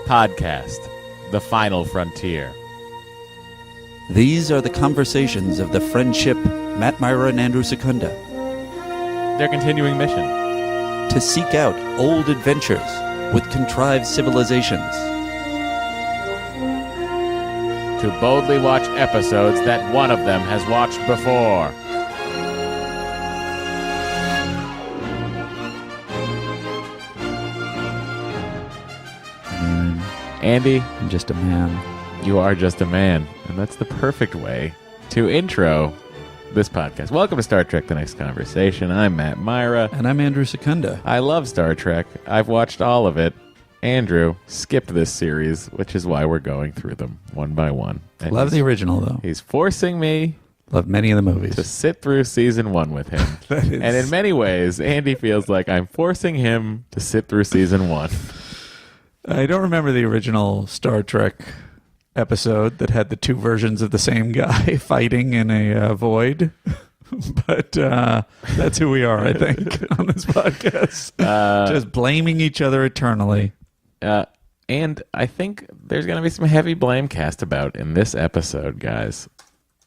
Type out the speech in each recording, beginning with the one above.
podcast, The Final Frontier. These are the conversations of the friendship Matt Mira and Andrew Secunda. Their continuing mission. To seek out old adventures with contrived civilizations. To boldly watch episodes that one of them has watched before. Andy, I'm just a man. You are just a man, and that's the perfect way to intro this podcast. Welcome to Star Trek The Next Conversation. I'm Matt Mira. And I'm Andrew Secunda. I love Star Trek. I've watched all of it. Andrew skipped this series, which is why we're going through them one by one. And Love the original, though. He's forcing me Love many of the movies. to sit through season one with him. And in many ways, Andy feels like I'm forcing him to sit through season one. I don't remember the original Star Trek episode that had the two versions of the same guy fighting in a void. But that's who we are, I think, on this podcast. Just blaming each other eternally. And I think there's going to be some heavy blame cast about in this episode, guys.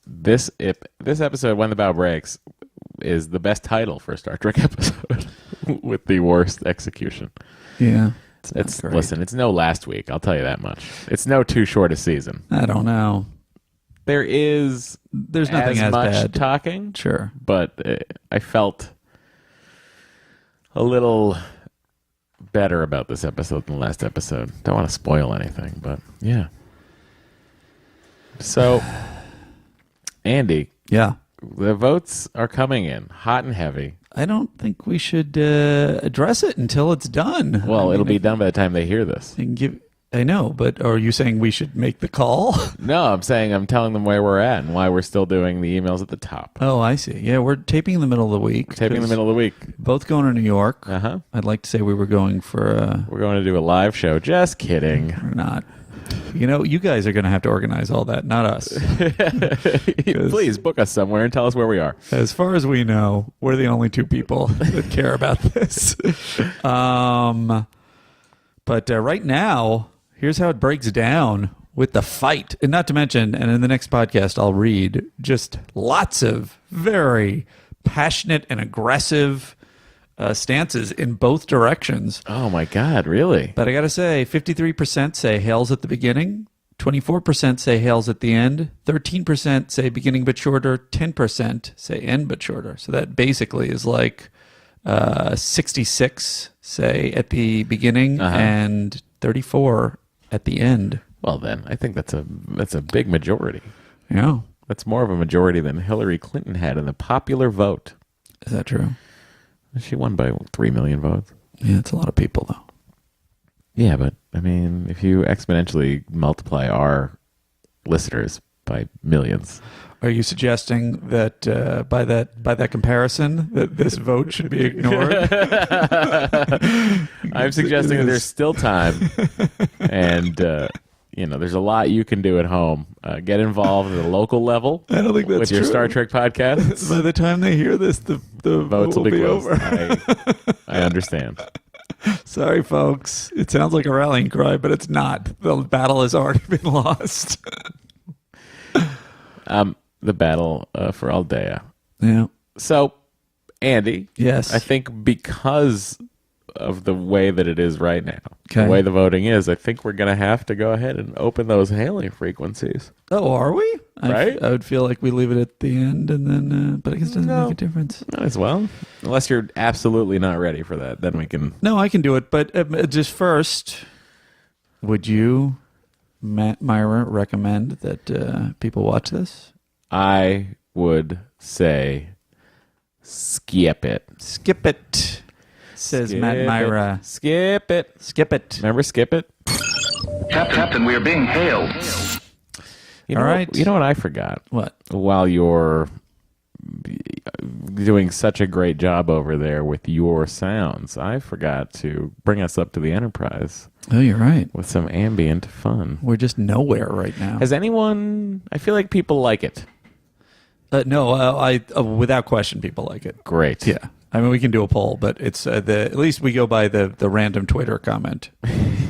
This episode, When the Bough Breaks, is the best title for a Star Trek episode with the worst execution. Yeah. Listen, it's no Last Week, I'll tell you that much. It's no Too Short a Season. I don't know. There's nothing as much bad. talking, Sure. but I felt a little better about this episode than the last episode. Don't want to spoil anything, but yeah. So, Andy. Yeah. The votes are coming in hot and heavy. I don't think we should address it until it's done. Well, it'll be done by the time they hear this. I know, but are you saying we should make the call? No, I'm telling them where we're at and why we're still doing the emails at the top. Oh, I see. Yeah, we're taping in the middle of the week. Both going to New York. Uh-huh. I'd like to say we were going for... We're going to do a live show. Just kidding. We're not. You know, you guys are going to have to organize all that, not us. Please book us somewhere and tell us where we are. As far as we know, we're the only two people that care about this. But right now, here's how it breaks down with the fight. And not to mention, and in the next podcast I'll read, just lots of very passionate and aggressive stances in both directions. Oh my God, really? But I got to say, 53% say hails at the beginning, 24% say hails at the end, 13% say beginning but shorter, 10% say end but shorter. So that basically is like 66 say at the beginning and 34 at the end. Well, then I think that's a big majority. Yeah, that's more of a majority than Hillary Clinton had in the popular vote. Is that true? She won by 3 million votes. Yeah, it's a lot of people, though. Yeah, but, I mean, if you exponentially multiply our listeners by millions... Are you suggesting that by that comparison that this vote should be ignored? I'm suggesting that there's still time, and there's a lot you can do at home. Get involved at the local level. I don't think that's with your true. Star Trek podcast. By the time they hear this, the votes will be over. I understand. Sorry, folks. It sounds like a rallying cry, but it's not. The battle has already been lost. The battle for Aldea. Yeah. So, Andy. Yes. I think because of the way that it is right now, the way the voting is, I think we're going to have to go ahead and open those hailing frequencies. Oh, are we? Right? I would feel like we leave it at the end, and then, but I guess it doesn't make a difference. Not as well. Unless you're absolutely not ready for that, then we can... No, I can do it, but just first, would you, Matt Mira, recommend that people watch this? I would say skip it. Skip it, says Matt Mira. Skip it. Skip it. Remember Skip It? Captain, we are being hailed. All right. You know what I forgot? What? While you're doing such a great job over there with your sounds, I forgot to bring us up to the Enterprise. Oh, you're right. With some ambient fun. We're just nowhere right now. Has anyone... I feel like people like it. No, I without question, people like it. Great. Yeah. I mean, we can do a poll, but it's at least we go by the random Twitter comment,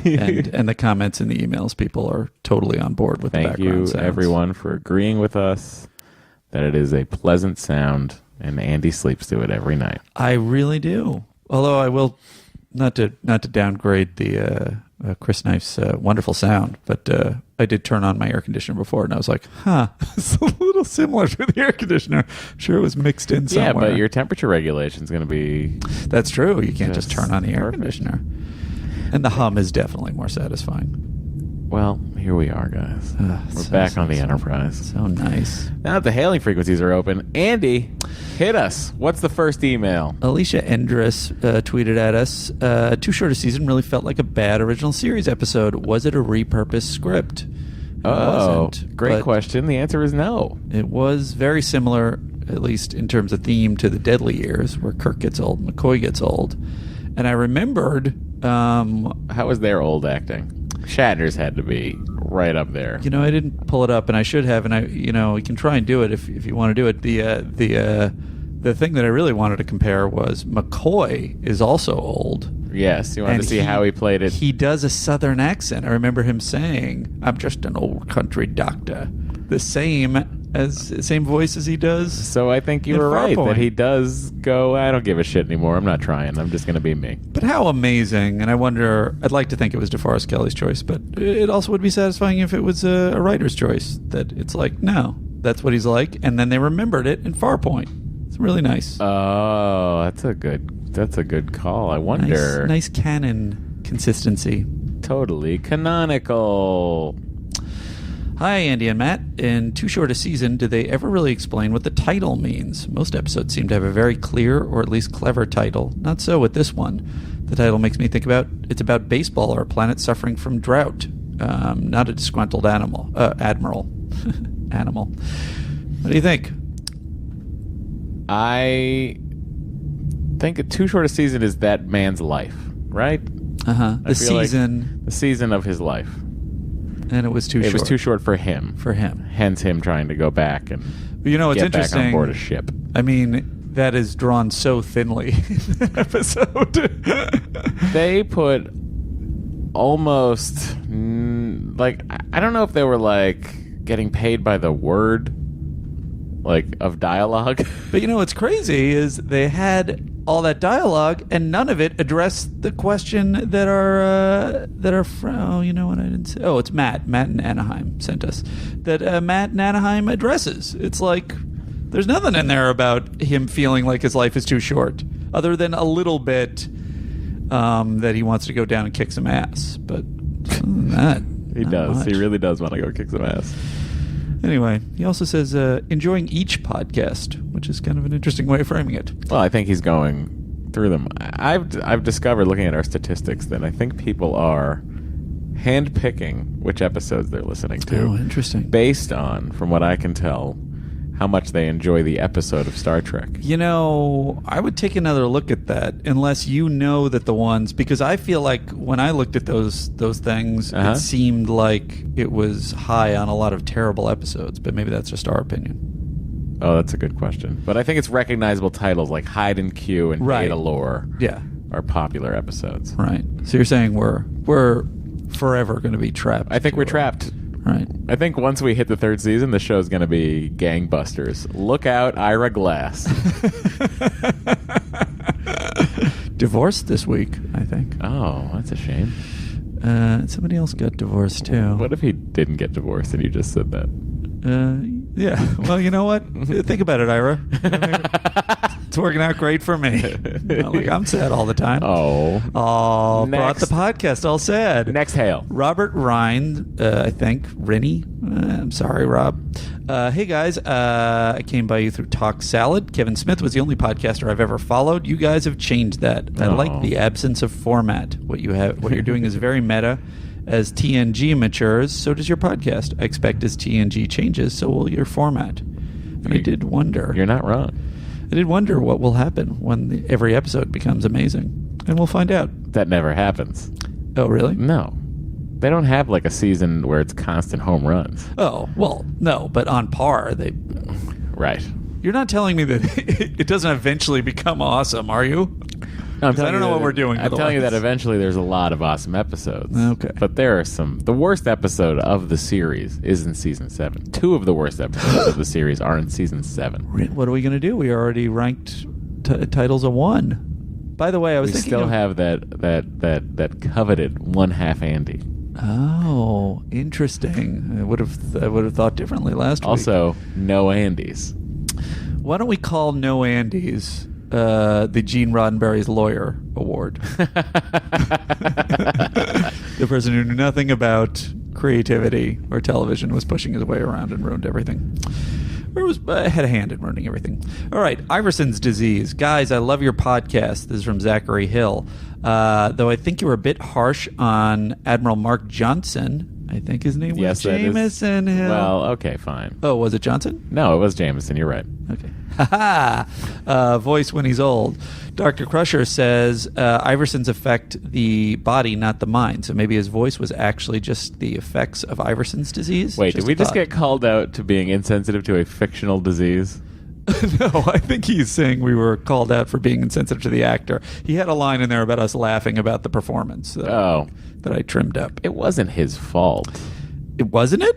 and the comments in the emails. People are totally on board with the Thank background you, sounds. everyone, for agreeing with us that it is a pleasant sound, and Andy sleeps to it every night. I really do. Although I will not to downgrade the Chris Knife's wonderful sound, but I did turn on my air conditioner before, and I was like, it's a little similar to the air conditioner. I'm sure it was mixed in somewhere. Yeah, but your temperature regulation is going to be... That's true. You can't just turn on the air perfect. conditioner. And the hum is definitely more satisfying. Well, here we are, guys. We're back on the Enterprise. So nice. Now that the hailing frequencies are open, Andy, hit us. What's the first email? Alicia Endress tweeted at us, too short a season really felt like a bad original series episode. Was it a repurposed script? It wasn't, great but question. The answer is no. It was very similar, at least in terms of theme, to the Deadly Years, where Kirk gets old, McCoy gets old. And I remembered... How was their old acting? Shatner's had to be right up there. You know, I didn't pull it up, and I should have, and we can try and do it if you want to do it. The thing that I really wanted to compare was McCoy is also old. Yes, you wanted And to see how he played it. He does a Southern accent. I remember him saying, "I'm just an old country doctor." The same voice as he does. So I think you in were right Farpoint. that he does go, I don't give a shit anymore. I'm not trying. I'm just going to be me. But how amazing! And I wonder. I'd like to think it was DeForest Kelley's choice, but it also would be satisfying if it was a writer's choice. That it's like, no, that's what he's like, and then they remembered it in Farpoint. It's really nice. Oh, that's a good call. I wonder. Nice canon consistency. Totally canonical. Hi, Andy and Matt. In too short a season, do they ever really explain what the title means? Most episodes seem to have a very clear or at least clever title. Not so with this one. The title makes me think it's about baseball or a planet suffering from drought. Not a disgruntled admiral. Animal. What do you think? I think too short a season is that man's life, right? The season. The season of his life. And it was too short. It was too short for him. For him. Hence him trying to go back and But you know, it's get back interesting. on board a ship. I mean, that is drawn so thinly in that episode. They put almost I don't know if they were like getting paid by the word of dialogue. But you know what's crazy is they had all that dialogue and none of it addressed the question that are from, oh, you know what I didn't say? Oh, it's Matt in Anaheim sent us that Matt in Anaheim addresses. It's like there's nothing in there about him feeling like his life is too short, other than a little bit that he wants to go down and kick some ass. But other than that, He not does. much. He really does want to go kick some ass. Anyway, he also says enjoying each podcast, which is kind of an interesting way of framing it. Well, I think he's going through them. I've discovered, looking at our statistics, that I think people are handpicking which episodes they're listening to. Oh, interesting. Based on, from what I can tell, how much they enjoy the episode of Star Trek. You know, I would take another look at that unless you know that the ones, because I feel like when I looked at those things, Uh-huh. it seemed like it was high on a lot of terrible episodes, but maybe that's just our opinion. Oh, that's a good question. But I think it's recognizable titles like Hide and Q and Right. Data Lore Yeah, are popular episodes. right. So you're saying we're forever going to be trapped. I think we're to, trapped. Right. I think once we hit the third season, the show's going to be gangbusters. Look out, Ira Glass. Divorced this week, I think. Oh, that's a shame. Somebody else got divorced too. What if he didn't get divorced and you just said that? Yeah. Well, you know what? Think about it, Ira. It's working out great for me. Not like I'm sad all the time. Oh. Brought the podcast all sad. Next hail. Robert Rhine, I think. Rennie. I'm sorry, Rob. Hey, guys. I came by you through Talk Salad. Kevin Smith was the only podcaster I've ever followed. You guys have changed that. I like the absence of format. What you're doing is very meta. As TNG matures, so does your podcast. I expect as TNG changes, so will your format. And I did wonder. You're not wrong. I did wonder what will happen when every episode becomes amazing. And we'll find out. That never happens. Oh, really? No. They don't have like a season where it's constant home runs. Oh, well, no, but on par, they... Right. You're not telling me that it doesn't eventually become awesome, are you? No, I don't know what we're doing. I'm telling you that eventually there's a lot of awesome episodes. Okay. But there are some. The worst episode of the series is in season 7. 2 of the worst episodes of the series are in season 7. What are we going to do? We already ranked titles of 1. By the way, I was We thinking still of, have that coveted one half Andy. Oh, interesting. I would have thought differently last week. Also, no Andys. Why don't we call No Andes the Gene Roddenberry's Lawyer Award? The person who knew nothing about creativity or television was pushing his way around and ruined everything. Or was had a hand in ruining everything. All right, Iverson's disease. Guys, I love your podcast. This is from Zachary Hill. Though I think you were a bit harsh on Admiral Mark Johnson. I think his name was Yes, that is- Jameson Hill. Well, okay, fine. Oh, was it Johnson? No, it was Jameson. You're right. Okay. Ha voice when he's old. Dr. Crusher says Iverson's affect the body, not the mind. So maybe his voice was actually just the effects of Iverson's disease. Wait, did we just thought. get called out to being insensitive to a fictional disease? No, I think he's saying we were called out for being insensitive to the actor. He had a line in there about us laughing about the performance that I trimmed up. It wasn't his fault. It wasn't it?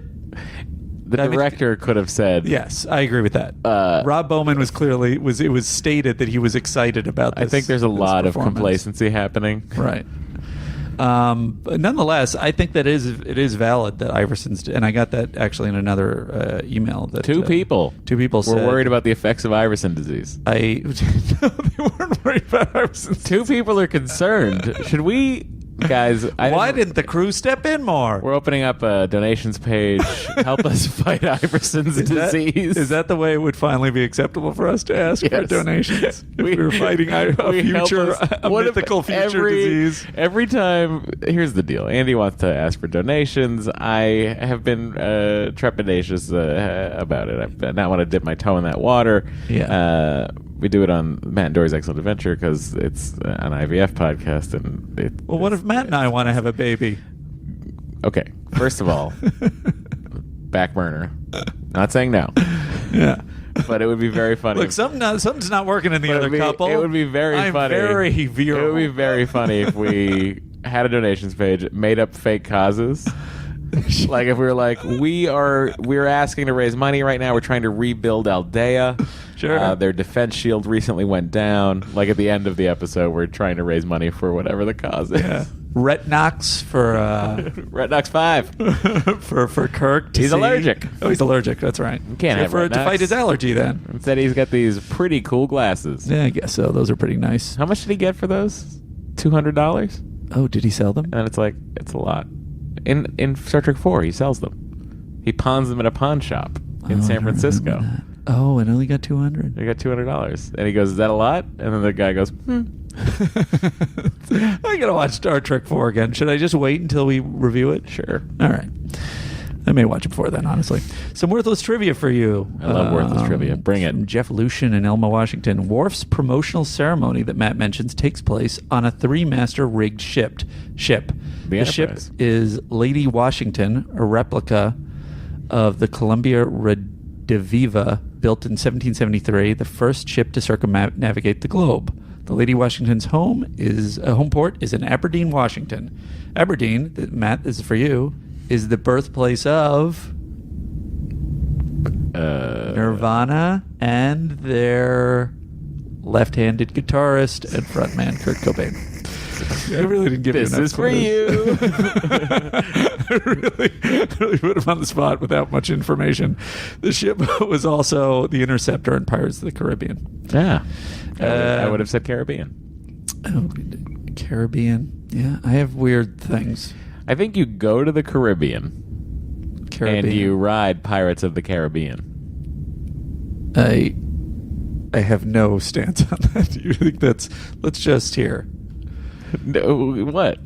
The I mean, director could have said, Yes, I agree with that. Rob Bowman was clearly it was stated that he was excited about this. I think there's a this lot of performance. complacency happening. Right. But nonetheless, I think that it is valid that Iverson's, and I got that actually in another email. That Two people were were worried about the effects of Iverson disease. No, they weren't worried about Iverson's. 2 people are concerned. Should we, guys? Why didn't the crew step in more? We're opening up a donations page. Help us fight Iverson's disease. Is that the way it would finally be acceptable for us to ask for Yes. donations? If we were fighting a mythical future disease. Every time, here's the deal. Andy wants to ask for donations. I have been trepidatious about it. I not want to dip my toe in that water. Yeah. We do it on Matt and Dory's Excellent Adventure because it's an IVF podcast. Well, what if Matt and I want to have a baby? Okay, first of all, back burner. Not saying no, Yeah. but it would be very funny. Look, something's not working in the But other couple. It would be very I'm funny. very virile. It would be very funny if we had a donations page, made up fake causes. Like if we were like, we're asking to raise money right now. We're trying to rebuild Aldea. Sure. Their defense shield recently went down. Like at the end of the episode, we're trying to raise money for whatever the cause is. Yeah. Retinox for Retinox 5. for Kirk. He's allergic. Oh, he's allergic. That's right. Can't have to Retinox. fight his allergy then. Instead, he's got these pretty cool glasses. Yeah, I guess so. Those are pretty nice. How much did he get for those? $200. Oh, did he sell them? And it's like, it's a lot. In Star Trek 4, he sells them. He pawns them at a pawn shop in I San don't Francisco. remember that. Oh, and only got 200. He got $200. And he goes, is that a lot? And then the guy goes, I gotta watch Star Trek 4 again. Should I just wait until we review it? Sure. All right. I may watch it before then, honestly. Some worthless trivia for you. I love worthless trivia. Bring it. From Jeff Lucian in Elma, Washington. Worf's promotional ceremony that Matt mentions takes place on a 3-master rigged ship. The ship Enterprise. is Lady Washington, a replica of the Columbia Rediviva, built in 1773, the first ship to circumnavigate the globe. The Lady Washington's home port is in Aberdeen, Washington. Aberdeen, Matt, this is for you, is the birthplace of Nirvana and their left-handed guitarist and frontman Kurt Cobain. I really didn't give This you enough is for you. really put him on the spot without much information. The ship was also the Interceptor in Pirates of the Caribbean. Yeah. I would have said Caribbean. Oh, Caribbean. Yeah, I have weird things. I think you go to the Caribbean. And you ride Pirates of the Caribbean. I have no stance on that. You think that's... Let's just hear. No, what?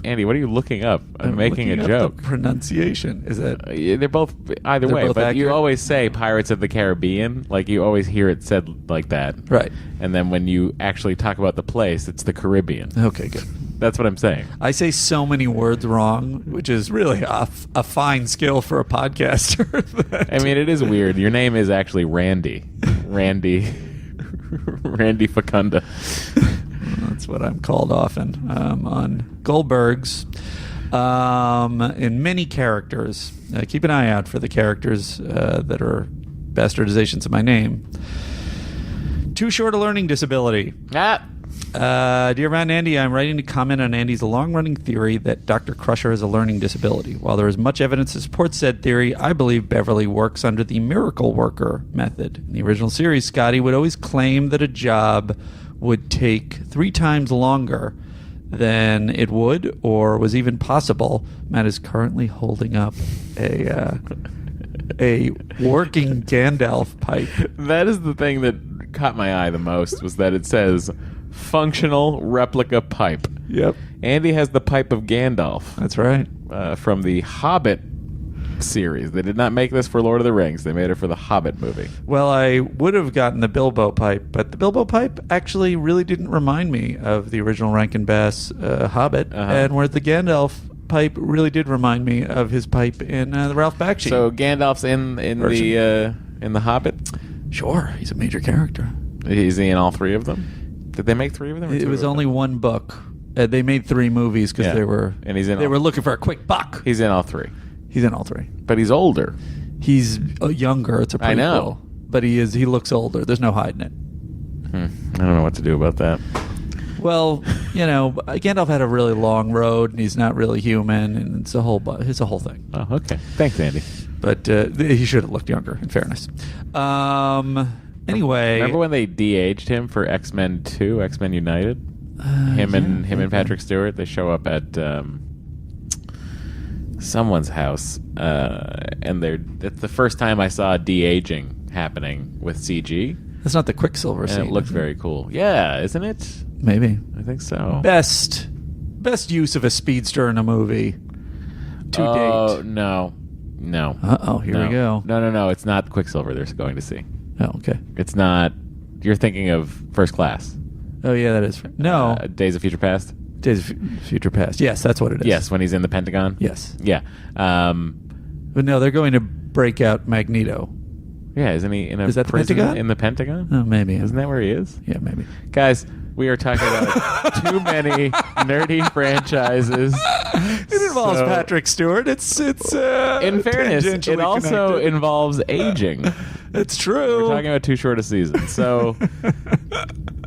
Andy, what are you looking up? I'm making a looking up joke. The pronunciation. Is that... They're both either They're way, both but you accurate? always say Pirates of the Caribbean. Like you always hear it said like that. Right. And then when you actually talk about the place, it's the Caribbean. Okay, good. That's what I'm saying. I say so many words wrong, which is really a fine skill for a podcaster. I mean, it is weird. Your name is actually Randy. Randy Secunda. That's what I'm called often on Goldberg's. In many characters. Keep an eye out for the characters that are bastardizations of my name. Too short a learning disability. Dear Matt and Andy, I'm writing to comment on Andy's long-running theory that Dr. Crusher has a learning disability. While there is much evidence to support said theory, I believe Beverly works under the miracle worker method. In the original series, Scotty would always claim that a job would take 3 times longer than it would or was even possible. Matt is currently holding up a working Gandalf pipe. That is the thing that caught my eye the most, was that it says functional replica pipe. Yep. Andy has the pipe of Gandalf. That's right. From the Hobbit series. They did not make this for Lord of the Rings. They made it for the Hobbit movie. Well, I would have gotten the Bilbo pipe, but the Bilbo pipe actually really didn't remind me of the original Rankin Bass Hobbit, and where the Gandalf pipe really did remind me of his pipe in the Ralph Bakshi. So Gandalf's in the Hobbit? Sure, he's a major character. Is he in all 3 of them? Did they make 3 of them? Or It 2 was of only them? one book. They made 3 movies because Yeah. they were looking for a quick buck. He's in all 3. He's in all 3. But he's older. He's younger. It's a prequel. I know. But he looks older. There's no hiding it. I don't know what to do about that. Well, Gandalf had a really long road, and he's not really human, and it's a whole thing. Oh, okay. Thanks, Andy. But he should have looked younger, in fairness. Anyway, Remember when they de-aged him for X-Men 2, X-Men United? Him and Patrick Stewart, they show up at someone's house, and it's the first time I saw de-aging happening with CG. That's not the Quicksilver And scene. it looked very cool. Yeah, isn't it? Maybe. I think so. Best use of a speedster in a movie to date. No. Uh-oh, here we go. No. It's not Quicksilver they're going to see. Oh, okay. It's not. You're thinking of First Class. Oh, yeah, that is. No. Days of Future Past? Days of Future Past. Yes, that's what it is. Yes, when he's in the Pentagon? Yes. Yeah. But no, they're going to break out Magneto. Yeah, isn't he in a Is that the prison Pentagon? in the Pentagon? Oh, maybe. Isn't that where he is? Yeah, maybe. Guys, we are talking about too many nerdy franchises. It involves Patrick Stewart. It's in fairness, it tangentially also connected. involves aging. It's true. We're talking about too short a season. So,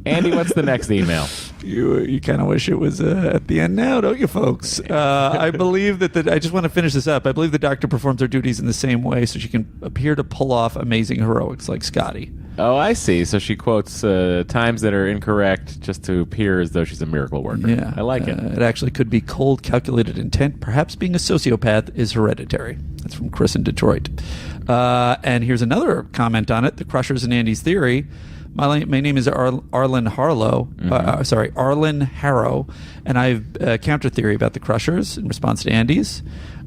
Andy, what's the next email? You kind of wish it was at the end now, don't you, folks? I believe that I just want to finish this up. I believe the doctor performs her duties in the same way so she can appear to pull off amazing heroics like Scotty. Oh, I see. So she quotes times that are incorrect just to appear as though she's a miracle worker. Yeah. I like it. It actually could be cold, calculated intent. Perhaps being a sociopath is hereditary. That's from Chris in Detroit. And here's another comment on it. The Crushers and Andy's theory. My name is Arlen Harlow. Arlen Harrow, and I have a counter theory about the Crushers in response to Andy's.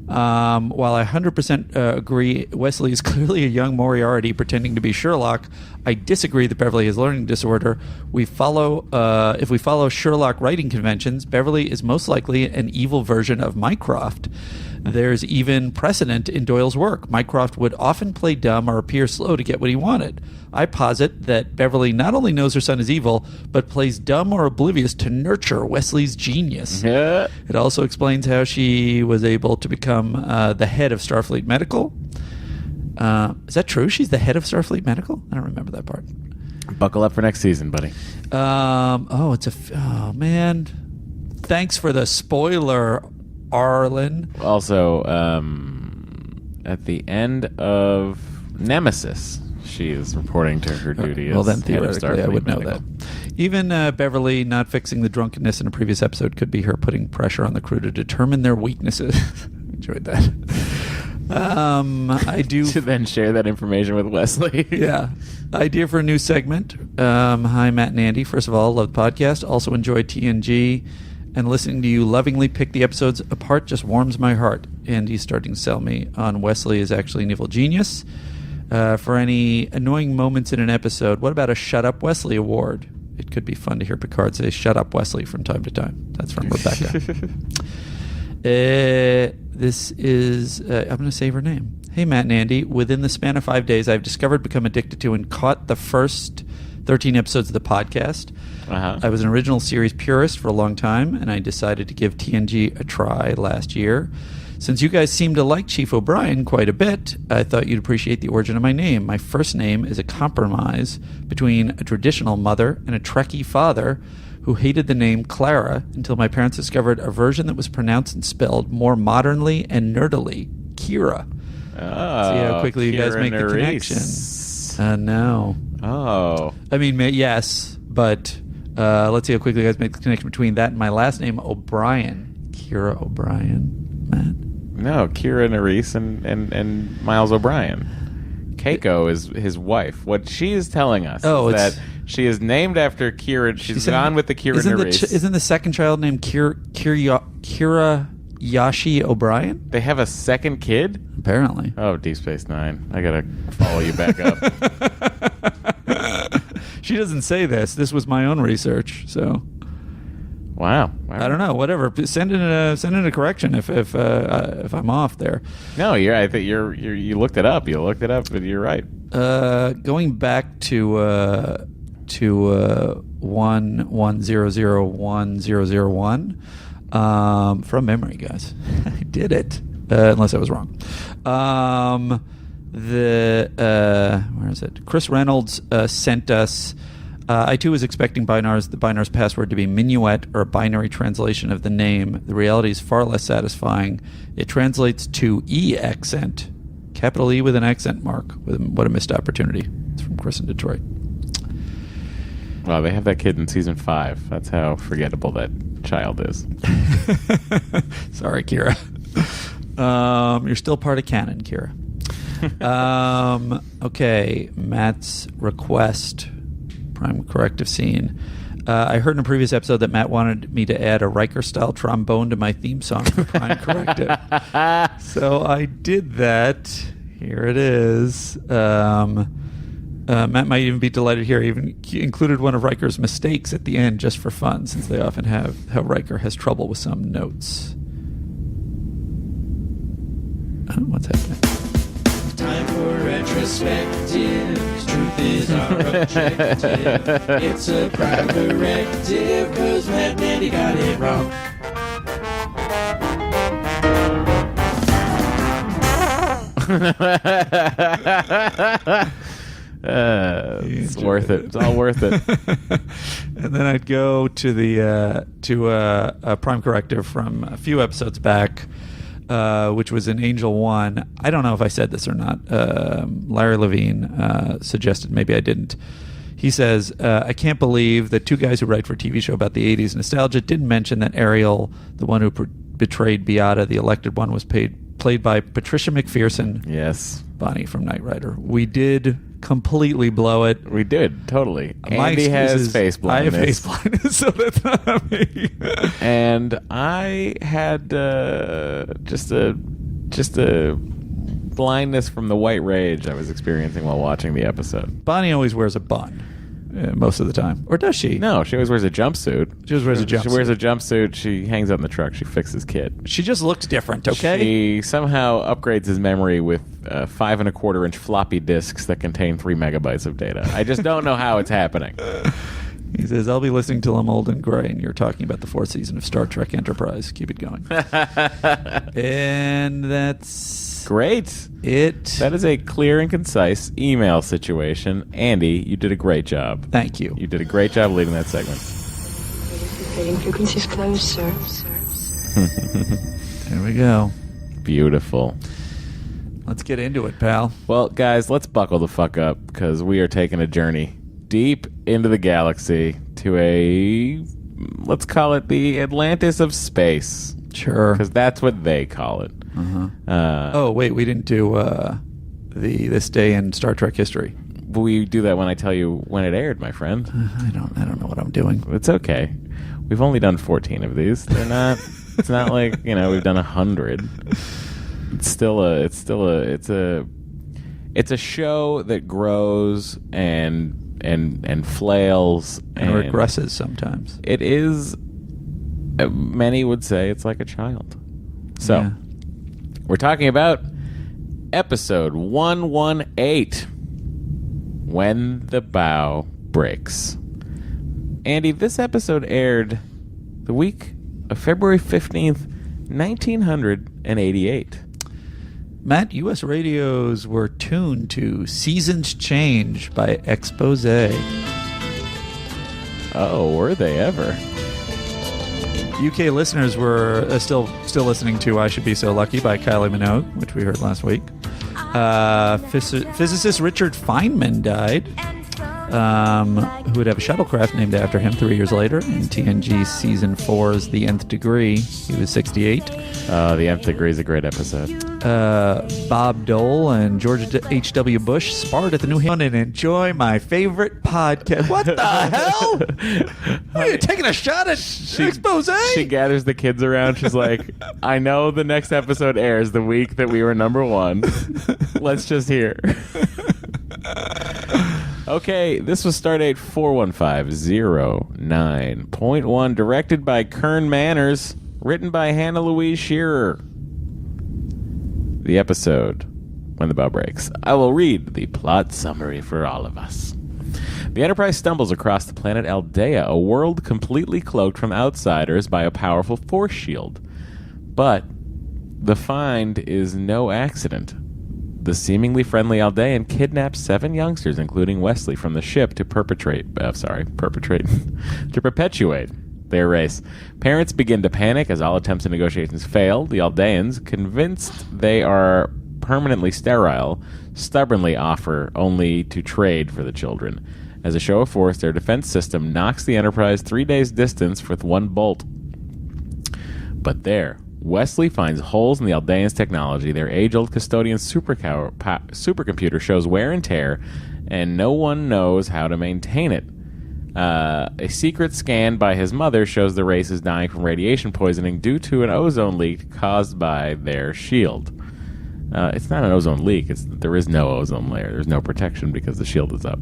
While I 100% agree Wesley is clearly a young Moriarty pretending to be Sherlock, I disagree that Beverly has learning disorder. If we follow Sherlock writing conventions, Beverly is most likely an evil version of Mycroft. There's even precedent in Doyle's work. Mycroft would often play dumb or appear slow to get what he wanted. I posit that Beverly not only knows her son is evil, but plays dumb or oblivious to nurture Wesley's genius. Yeah. It also explains how she was able to become the head of Starfleet Medical. Is that true? She's the head of Starfleet Medical? I don't remember that part. Buckle up for next season, buddy. Oh, man. Thanks for the spoiler, Arlen. Also, at the end of Nemesis, she is reporting to her duty Well, as then head of theoretically, I Starfleet would know Medical. that. Even Beverly not fixing the drunkenness in a previous episode could be her putting pressure on the crew to determine their weaknesses. Enjoyed that. I do. To then share that information with Wesley. Yeah. Idea for a new segment. Hi, Matt and Andy. First of all, love the podcast. Also enjoy TNG. And listening to you lovingly pick the episodes apart just warms my heart. Andy's starting to sell me on Wesley is actually an evil genius. For any annoying moments in an episode, what about a Shut Up Wesley award? it could be fun to hear Picard say, "Shut up, Wesley," from time to time. That's from Rebecca. This is, I'm going to save her name. Hey, Matt and Andy. Within the span of 5 days, I've discovered, become addicted to, and caught the first 13 episodes of the podcast. I was an original series purist for a long time, and I decided to give TNG a try last year. Since you guys seem to like Chief O'Brien quite a bit, I thought you'd appreciate the origin of my name. My first name is a compromise between a traditional mother and a Trekkie father who hated the name Clara until my parents discovered a version that was pronounced and spelled more modernly and nerdily, Kira. See how quickly you guys make the connection. No. Oh. I mean, yes, but let's see how quickly you guys make the connection between that and my last name, O'Brien. Kira O'Brien, Matt. No, Kira Nerys and Miles O'Brien. Keiko is his wife. What she is telling us is that she is named after Kira. She's gone with the Kira Nerys. Isn't the second child named Kira Yashi O'Brien? They have a second kid? Apparently. Oh, Deep Space Nine. I gotta follow you back up. She doesn't say this. This was my own research, so... Wow. I don't know. Whatever. Send in a correction if I'm off there. No, I think you looked it up. You looked it up, but you're right. Going back to 11001001 from memory, guys. I did it. Unless I was wrong. Where is it? Chris Reynolds sent us. I too was expecting the Binar's password to be minuet or a binary translation of the name. The reality is far less satisfying. It translates to E accent, capital E with an accent mark. What a missed opportunity. It's from Chris in Detroit. Well, they have that kid in season 5. That's how forgettable that child is. Sorry, Kira. You're still part of canon, Kira. Okay, Matt's request. Prime corrective scene. I heard in a previous episode that Matt wanted me to add a Riker-style trombone to my theme song for Prime Corrective. So I did that. Here it is. Matt might even be delighted here. Even included one of Riker's mistakes at the end just for fun, since they often have how Riker has trouble with some notes. What's happening? Time for retrospective, 'cause truth is our objective. It's a prime corrective, 'cause Matt and Andy got it wrong. It's worth it. It's all worth it. And then I'd go to the a prime corrective from a few episodes back, which was in Angel 1. I don't know if I said this or not. Larry Levine suggested, maybe I didn't. He says, I can't believe that two guys who write for a TV show about the 80s nostalgia didn't mention that Ariel, the one who betrayed Beata, the elected one, was played by Patricia McPherson. Yes. Bonnie from Knight Rider. We did completely blow it. We did, totally. My Andy has face blindness. I have face blindness, so that's not me. And I had just a blindness from the white rage I was experiencing while watching the episode. Bonnie always wears a bun most of the time. Or does she? No, she always wears a jumpsuit. She always wears a jumpsuit. She wears a jumpsuit. She hangs out in the truck. She fixes kid. She just looks different, okay? She somehow upgrades his memory with 5 1/4-inch floppy disks that contain 3 megabytes of data. I just don't know how it's happening. He says, I'll be listening till I'm old and gray, and you're talking about the 4th season of Star Trek Enterprise. Keep it going. And that's... Great. That is a clear and concise email situation. Andy, you did a great job. Thank you. You did a great job leading that segment. Getting frequencies closed, sir. There we go. Beautiful. Let's get into it, pal. Well, guys, let's buckle the fuck up, because we are taking a journey deep into the galaxy to let's call it the Atlantis of space. Sure. Because that's what they call it. Oh, wait, we didn't do this day in Star Trek history. We do that when I tell you when it aired, my friend. I don't know what I'm doing. It's okay. We've only done 14 of these. They're not. It's not like we've done 100. It's it's a show that grows and flails And regresses sometimes. It is. Many would say it's like a child. So, Yeah. we're talking about episode 118, When the Bough Breaks. Andy, this episode aired the week of February 15th, 1988. Matt, U.S. radios were tuned to Seasons Change by Expose. Oh, were they ever? UK listeners were still listening to I Should Be So Lucky by Kylie Minogue, which we heard last week. Physicist Richard Feynman died, who would have a shuttlecraft named after him 3 years later in TNG Season 4's The Nth Degree. He was 68. The Nth Degree is a great episode. Bob Dole and George H.W. Bush sparred at the New Hampshire and enjoy my favorite podcast. What the hell? Are you taking a shot at Expose? She gathers the kids around. She's like, I know the next episode airs the week that we were number one. Let's just hear. Okay, this was Stardate 41509.1, directed by Kern Manners, written by Hannah Louise Shearer. The episode, When the Bough Breaks. I will read the plot summary for all of us. The Enterprise stumbles across the planet Aldea, a world completely cloaked from outsiders by a powerful force shield. But the find is no accident. The seemingly friendly Aldean kidnaps 7 youngsters, including Wesley, from the ship to perpetuate their race. Parents begin to panic as all attempts at negotiations fail. The Aldeans, convinced they are permanently sterile, stubbornly offer only to trade for the children. As a show of force, their defense system knocks the Enterprise 3 days' distance with one bolt. But there, Wesley finds holes in the Aldeans' technology. Their age-old custodian supercomputer shows wear and tear, and no one knows how to maintain it. A secret scan by his mother shows the race is dying from radiation poisoning due to an ozone leak caused by their shield. It's not an ozone leak. There is no ozone layer. There's no protection because the shield is up.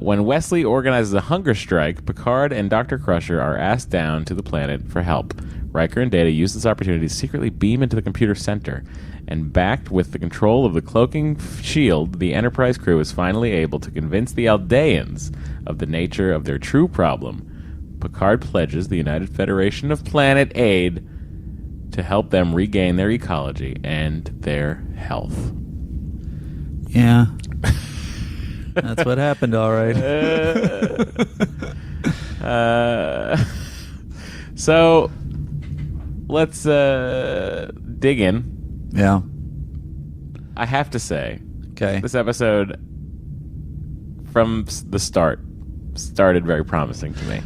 When Wesley organizes a hunger strike, Picard and Dr. Crusher are asked down to the planet for help. Riker and Data use this opportunity to secretly beam into the computer center, and backed with the control of the cloaking shield, the Enterprise crew is finally able to convince the Aldeans of the nature of their true problem. Picard pledges the United Federation of Planet Aid to help them regain their ecology and their health. Yeah. That's what happened, all right. So, let's dig in. Yeah. I have to say, Okay. this episode, from the start, started very promising to me.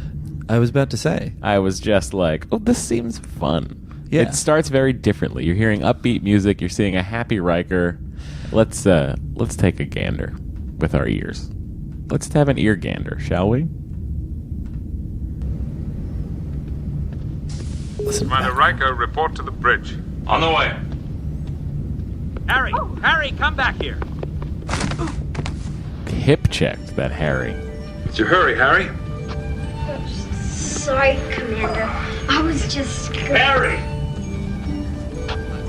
I was about to say. I was just like, oh, this seems fun. Yeah. It starts very differently. You're hearing upbeat music. You're seeing a happy Riker. Let's take a gander with our ears. Let's have an ear gander, shall we? Listen. Commander Riker, report to the bridge. On the way. Harry! Harry, come back here! Hip checked that Harry. What's your hurry, Harry? Sorry, Commander. I was just... Harry!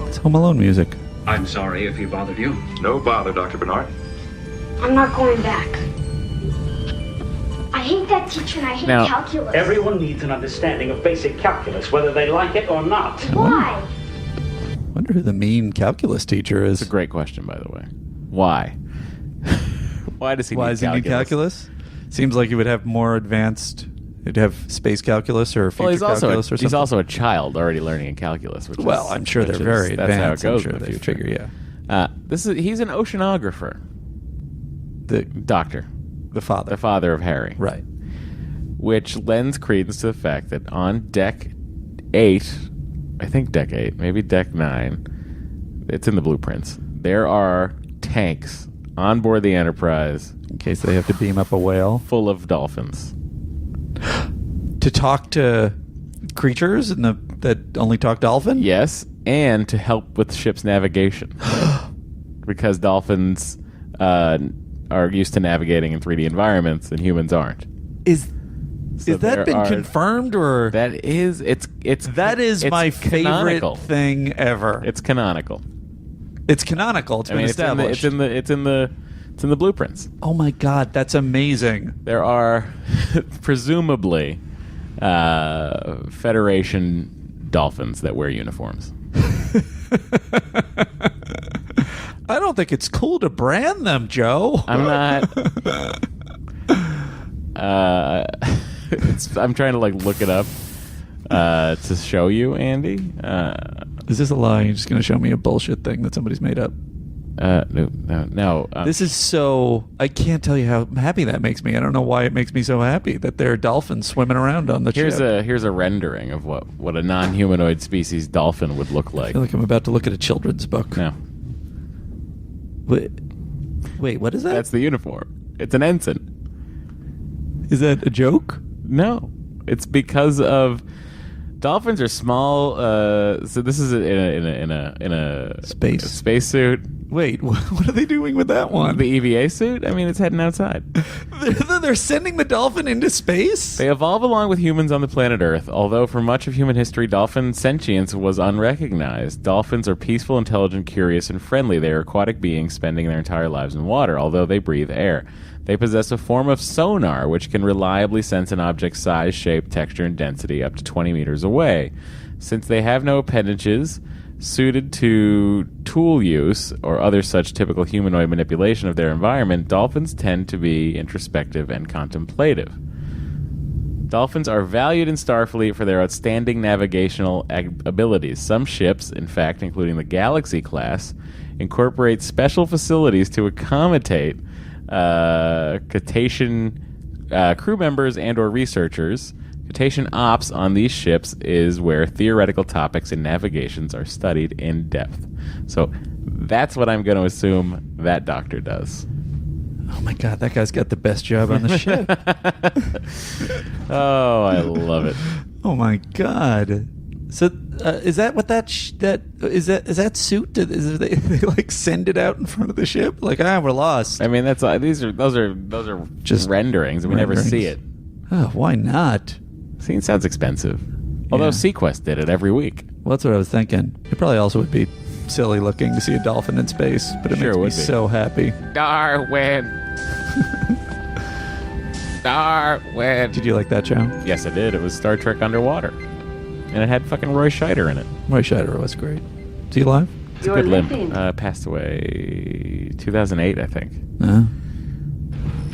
It's Home Alone music. I'm sorry if he bothered you. No bother, Dr. Bernard. I'm not going back. I hate that teacher and I hate Now- calculus. Everyone needs an understanding of basic calculus, whether they like it or not. Why? Wonder who the mean calculus teacher is. It's a great question, by the way. Why? Why does he Why need does he need calculus? Seems like he would have more advanced. He'd have space calculus or future calculus or something. He's also a child already learning in calculus. Which well, is, I'm sure they're which very is, advanced. That's how it goes I'm sure in the they future. figure, yeah. He's an oceanographer. The Doctor. father. The father of Harry. Right. Which lends credence to the fact that on deck 8, I think deck 8, maybe deck 9, it's in the blueprints, there are tanks on board the Enterprise In case they have to beam up a whale. full of dolphins. To talk to creatures that only talk dolphin? Yes, and to help with the ship's navigation. because dolphins are used to navigating in 3D environments and humans aren't. Is that been confirmed or that is my canonical. favorite thing ever? It's canonical. It's canonical. It's been established. It's in the blueprints. Oh my god, that's amazing. There are presumably Federation dolphins that wear uniforms. I don't think it's cool to brand them, Joe. I'm not. I'm trying to look it up to show you, Andy. Is this a lie? You're just going to show me a bullshit thing that somebody's made up? No. This is so... I can't tell you how happy that makes me. I don't know why it makes me so happy that there are dolphins swimming around on the ship. Here's a rendering of what a non-humanoid species dolphin would look like. I feel like I'm about to look at a children's book. No. Wait, what is that? That's the uniform. It's an ensign. Is that a joke? No. It's because of... Dolphins are small. So this is in a spacesuit. Wait, what are they doing with that one? The EVA suit? I mean, it's heading outside. They're sending the dolphin into space? They evolve along with humans on the planet Earth, although for much of human history, dolphin sentience was unrecognized. Dolphins are peaceful, intelligent, curious, and friendly. They are aquatic beings spending their entire lives in water, although they breathe air. They possess a form of sonar, which can reliably sense an object's size, shape, texture, and density up to 20 meters away. Since they have no appendages suited to tool use or other such typical humanoid manipulation of their environment, dolphins tend to be introspective and contemplative. Dolphins are valued in Starfleet for their outstanding navigational abilities. Some ships, in fact, including the Galaxy class, incorporate special facilities to accommodate Cetacean crew members and or researchers. Cetacean ops on these ships is where theoretical topics and navigations are studied in depth. So that's what I'm going to assume that doctor does. Oh my god, that guy's got the best job on the ship. Oh, I love it. Oh my god. So is that what is that suit? They like send it out in front of the ship? Like, we're lost. I mean, those are just renderings, and we never see it. Oh, why not? See, it sounds expensive. Although Sequest did it every week. Well, that's what I was thinking. It probably also would be silly looking to see a dolphin in space, but it makes me so happy. Darwin. Darwin. Did you like that show? Yes, I did. It was Star Trek Underwater. And it had fucking Roy Scheider in it. Roy Scheider was great. Is he alive? It's a good limp. Passed away 2008, I think.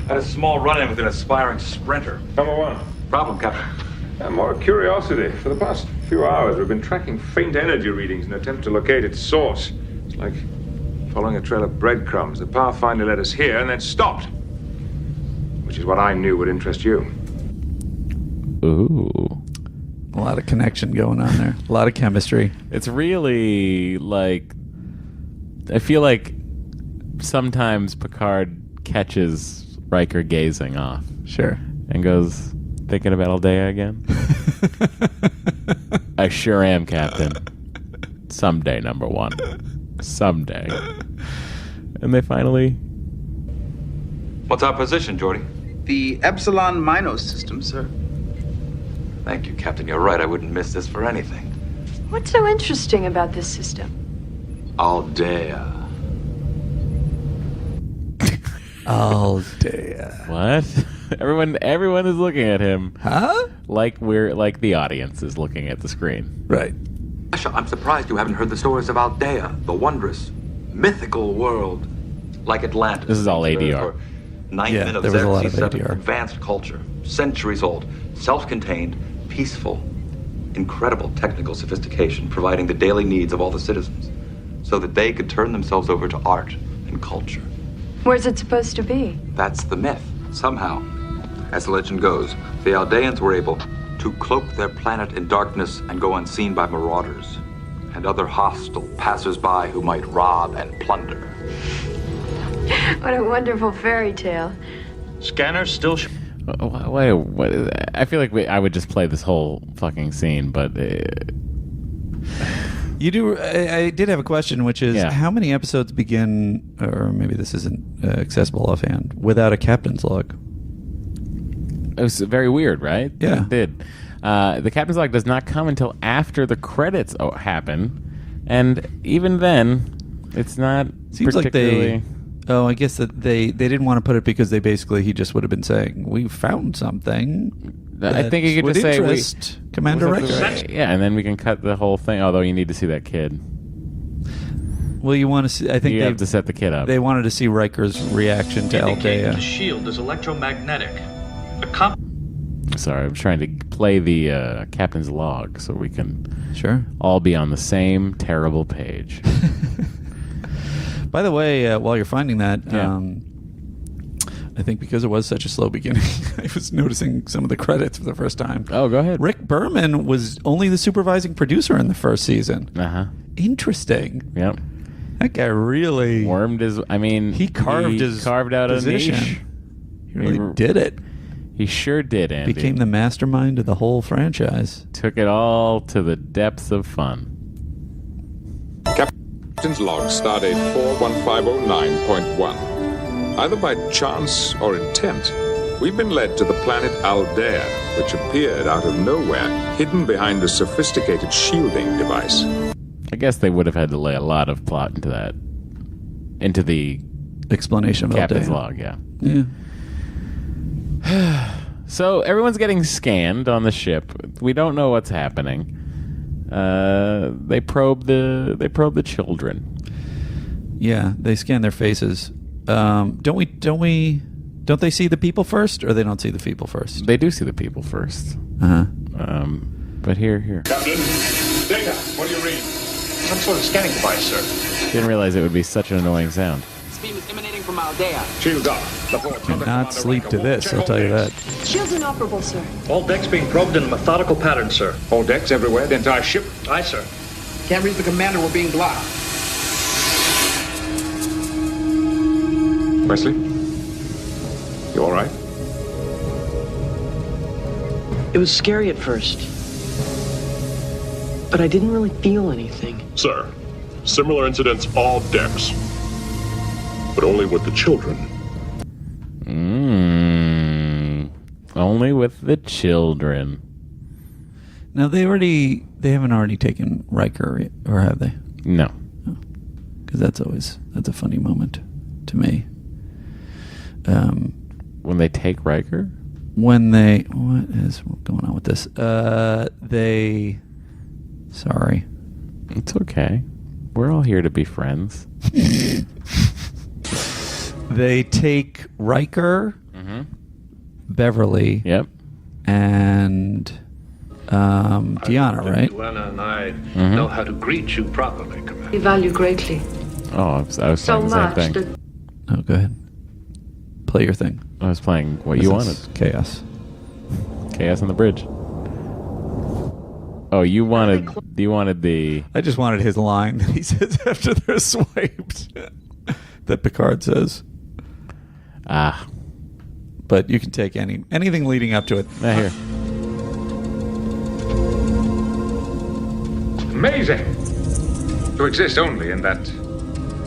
Had a small run-in with an aspiring sprinter. Number one. Problem, Captain. More curiosity. For the past few hours, we've been tracking faint energy readings in an attempt to locate its source. It's like following a trail of breadcrumbs. The path finally led us here and then stopped. Which is what I knew would interest you. Ooh. A lot of connection going on there. A lot of chemistry. It's really like... I feel like sometimes Picard catches Riker gazing off. Sure. And goes, thinking about Aldea again? I sure am, Captain. Someday, number one. Someday. And they finally... What's our position, Geordi? The Epsilon Minos system, sir. Thank you, Captain. You're right. I wouldn't miss this for anything. What's so interesting about this system? Aldea. Aldea. What? Everyone is looking at him. Huh? Like the audience is looking at the screen. Right. I'm surprised you haven't heard the stories of Aldea, the wondrous, mythical world, like Atlantis. This is all ADR. Ninth Yeah, minute there was a lot of Z7, ADR. advanced culture, centuries old, self-contained, peaceful, incredible technical sophistication, providing the daily needs of all the citizens, so that they could turn themselves over to art and culture. Where's it supposed to be? That's the myth. Somehow, as the legend goes, the Aldeans were able to cloak their planet in darkness and go unseen by marauders and other hostile passers-by who might rob and plunder. What a wonderful fairy tale. Scanners still... Wait, what is that? I feel like I would just play this whole fucking scene, but... You do. I did have a question, which is how many episodes begin, or maybe this isn't accessible offhand, without a captain's log? It was very weird, right? Yeah. It did. The captain's log does not come until after the credits happen, and even then, it's not Seems particularly... like they... Oh, I guess that they didn't want to put it because he just would have been saying, we found something. I think you could just say, Commander Riker. Yeah, and then we can cut the whole thing, although you need to see that kid. Well, you want to see... I think you have to set the kid up. They wanted to see Riker's reaction to Aldea. The shield is electromagnetic. Sorry, I'm trying to play the captain's log so we can all be on the same terrible page. By the way, while you're finding that, I think because it was such a slow beginning, I was noticing some of the credits for the first time. Oh, go ahead. Rick Berman was only the supervising producer in the first season. Uh-huh. Interesting. Yep. That guy really... wormed his... I mean... He carved out position. a niche. He really did it. He sure did, Andy. Became the mastermind of the whole franchise. Took it all to the depths of fun. Captain's log, stardate 41509.1. Either by chance or intent, we've been led to the planet Aldea, which appeared out of nowhere, hidden behind a sophisticated shielding device. I guess they would have had to lay a lot of plot into that. Into the explanation of captain's Aldea. log, yeah. Yeah. So everyone's getting scanned on the ship. We don't know what's happening. They probe the children. Yeah, they scan their faces. Don't they see the people first, or they don't see the people first? They do see the people first. Uh-huh. But here. Captain, data. What do you read? Some sort of scanning device, sir. Didn't realize it would be such an annoying sound. This beam is emanating from Aldea. Shields up. Cannot sleep to this, I'll tell you that. Shields inoperable, sir. All decks being probed in a methodical pattern, sir. All decks everywhere, the entire ship? Aye, sir. Can't reach the commander, we're being blocked. Wesley? You all right? It was scary at first. But I didn't really feel anything. Sir, similar incidents all decks. But only with the children. Only with the children. Now they haven't already taken Riker, or have they? No. Because that's a funny moment to me. When they take Riker? What is going on with this? Sorry. It's okay. We're all here to be friends. They take Riker, Beverly, and Deanna, right? Lena and I know how to greet you properly, Commander. We value greatly. Oh, I was So playing the same much thing. that Oh, go ahead. Play your thing. I was playing what you wanted. Chaos. Chaos on the bridge. Oh, you wanted the... I just wanted his line that he says after they're swiped. That Picard says. Ah. But you can take anything leading up to it. Here. Amazing. To exist only in that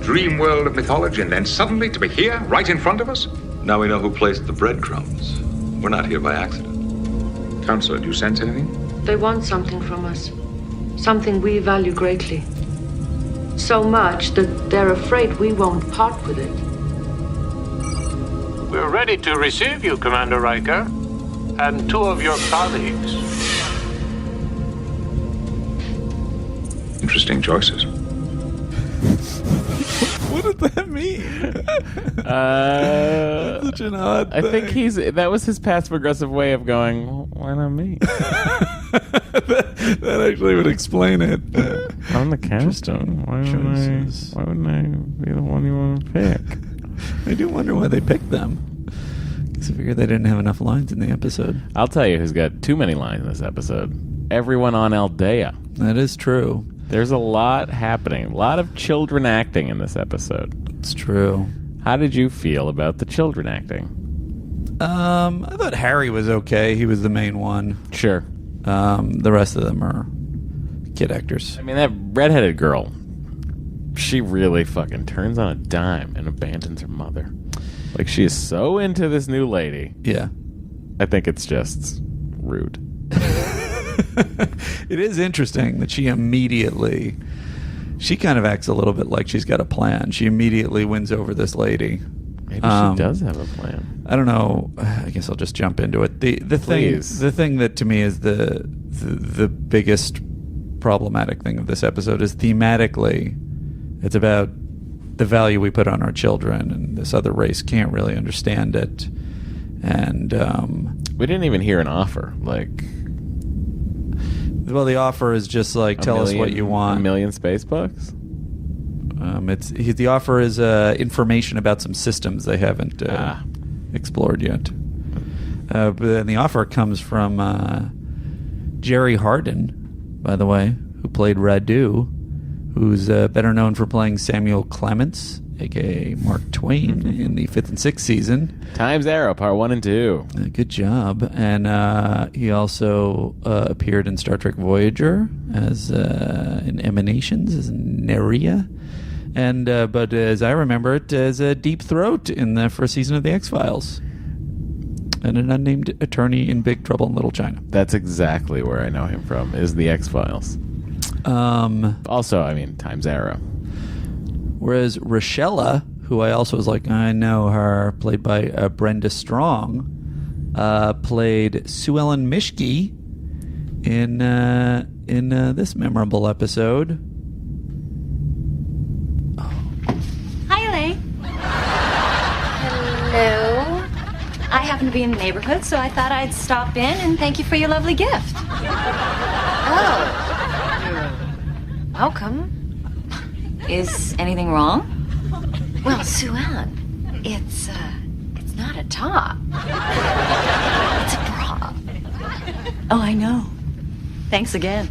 dream world of mythology, and then suddenly to be here, right in front of us? Now we know who placed the breadcrumbs. We're not here by accident. Counselor, do you sense anything? they want something from us. Something we value greatly. So much that they're afraid we won't part with it. We're ready to receive you, Commander Riker, and two of your colleagues. Interesting choices. What did that mean? Such an odd I think that was his passive aggressive way of going, well, why not me? that actually would explain it. I'm the captain. Why wouldn't I be the one you want to pick? I do wonder why they picked them. Because I figured they didn't have enough lines in the episode. I'll tell you who's got too many lines in this episode. Everyone on Aldea. That is true. There's a lot happening. A lot of children acting in this episode. It's true. How did you feel about the children acting? I thought Harry was okay. He was the main one. Sure. The rest of them are kid actors. I mean, that redheaded girl, she really fucking turns on a dime and abandons her mother. Like, she is so into this new lady. Yeah. I think it's just rude. It is interesting that she kind of acts a little bit like she's got a plan. She immediately wins over this lady. Maybe she does have a plan. I don't know. I guess I'll just jump into it. The thing that to me is the biggest problematic thing of this episode is thematically, it's about the value we put on our children, and this other race can't really understand it. And we didn't even hear an offer. Well, the offer is just like, tell us what you want. $1 million space bucks? The offer is information about some systems they haven't explored yet. But then the offer comes from Jerry Hardin, by the way, who played Radu, who's better known for playing Samuel Clements, a.k.a. Mark Twain, in the 5th and 6th season. Times Arrow, part 1 and 2. Good job. And he also appeared in Star Trek Voyager as in Emanations, as Neria. And but as I remember it, as a Deep Throat in the first season of The X-Files. And an unnamed attorney in Big Trouble in Little China. That's exactly where I know him from, is The X-Files. Also, I mean, Times Arrow. Whereas Rochella, who I also was like, I know her, played by Brenda Strong, played Sue Ellen Mischke in this memorable episode. Hi, Elaine. Hello. I happen to be in the neighborhood, so I thought I'd stop in and thank you for your lovely gift. Oh. Welcome. Is anything wrong? Well, Sue Ellen, it's not a top. It's a bra. Oh, I know. Thanks again.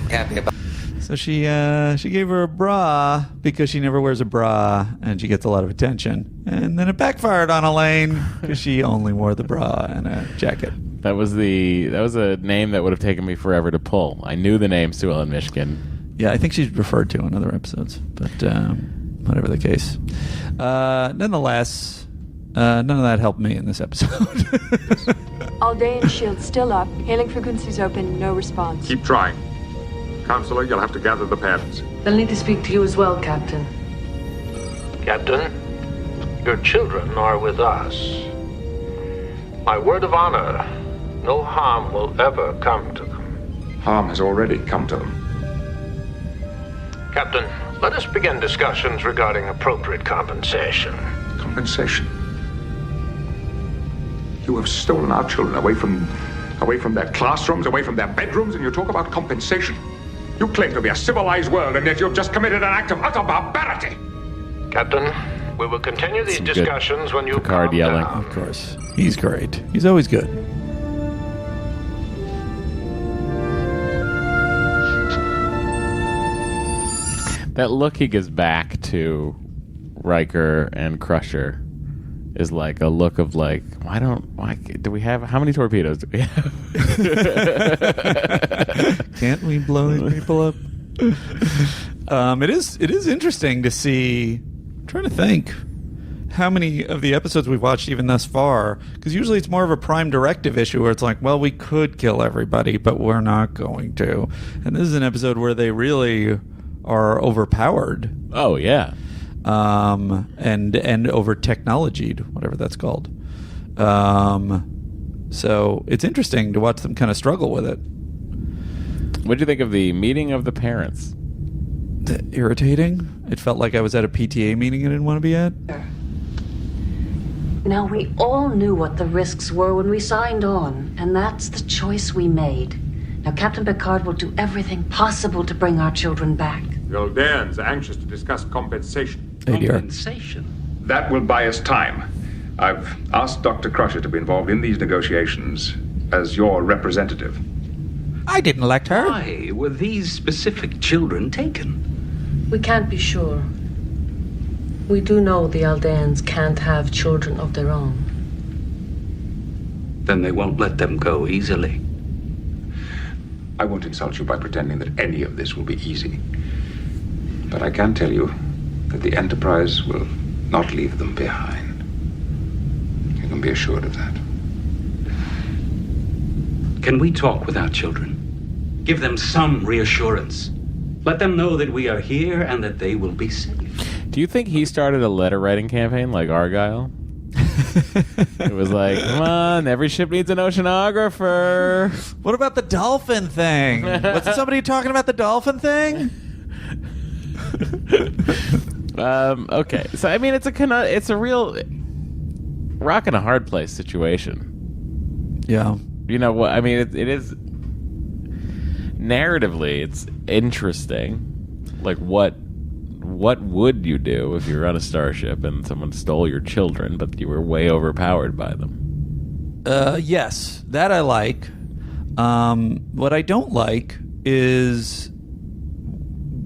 Happy about. So she gave her a bra because she never wears a bra, and she gets a lot of attention. And then it backfired on Elaine because she only wore the bra and a jacket. That was a name that would have taken me forever to pull. I knew the name Sue Ellen Mischke. Yeah, I think she's referred to in other episodes, but whatever the case. Nonetheless, none of that helped me in this episode. Aldean shield still up. Hailing frequencies open. No response. Keep trying. Counselor, you'll have to gather the parents. They'll need to speak to you as well, Captain. Captain, your children are with us. My word of honor, no harm will ever come to them. Harm has already come to them. Captain, let us begin discussions regarding appropriate compensation. Compensation? You have stolen our children away from their classrooms, away from their bedrooms, and you talk about compensation. You claim to be a civilized world, and yet you've just committed an act of utter barbarity. Captain, we will continue these discussions when you Picard calm yelling. down. Of course. He's great. He's always good. That look he gives back to Riker and Crusher is like a look of like, why do we have, how many torpedoes do we have? Can't we blow these people up? It is interesting to see. I'm trying to think how many of the episodes we've watched even thus far, because usually it's more of a Prime Directive issue where it's like, well, we could kill everybody, but we're not going to. And this is an episode where they really are overpowered. Oh yeah. And over technologied, whatever that's called. So it's interesting to watch them kind of struggle with it. What do you think of the meeting of the parents? Irritating. It felt like I was at a PTA meeting I didn't want to be at. Now, we all knew what the risks were when we signed on, and that's the choice we made. Now, Captain Picard will do everything possible to bring our children back. The Aldeans are anxious to discuss compensation. Compensation? That will buy us time. I've asked Dr. Crusher to be involved in these negotiations as your representative. I didn't elect her. Why were these specific children taken? We can't be sure. We do know the Aldeans can't have children of their own. Then they won't let them go easily. I won't insult you by pretending that any of this will be easy. But I can tell you that the Enterprise will not leave them behind. You can be assured of that. Can we talk with our children? Give them some reassurance. Let them know that we are here and that they will be safe. Do you think he started a letter writing campaign like Argyle? It was like, come on, every ship needs an oceanographer. What about the dolphin thing? Wasn't somebody talking about the dolphin thing? Okay, so I mean, it's a real rock and a hard place situation. Yeah. You know what? I mean, it is narratively, it's interesting. Like, what would you do if you were on a starship and someone stole your children, but you were way overpowered by them? Yes, that I like. What I don't like is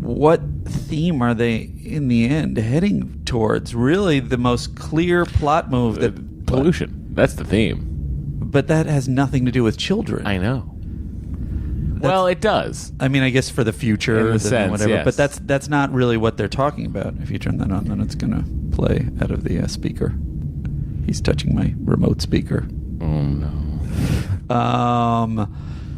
what theme are they in the end heading towards? Really, the most clear plot move that pollution. That's the theme. But that has nothing to do with children. I know. Well, it does. I mean, I guess for the future, in the sense, whatever. yes. But that's not really what they're talking about. If you turn that on, then it's going to play out of the speaker. He's touching my remote speaker. Oh no.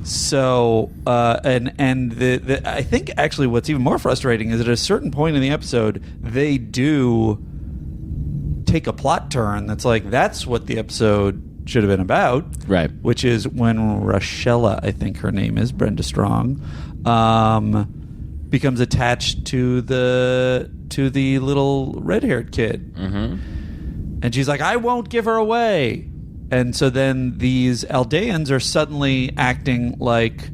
So I think actually what's even more frustrating is at a certain point in the episode they do take a plot turn that's like that's what the episode should have been about, right? Which is when Rochella, I think her name is Brenda Strong, becomes attached to the little red-haired kid, and she's like, "I won't give her away." And so then these Aldeans are suddenly acting like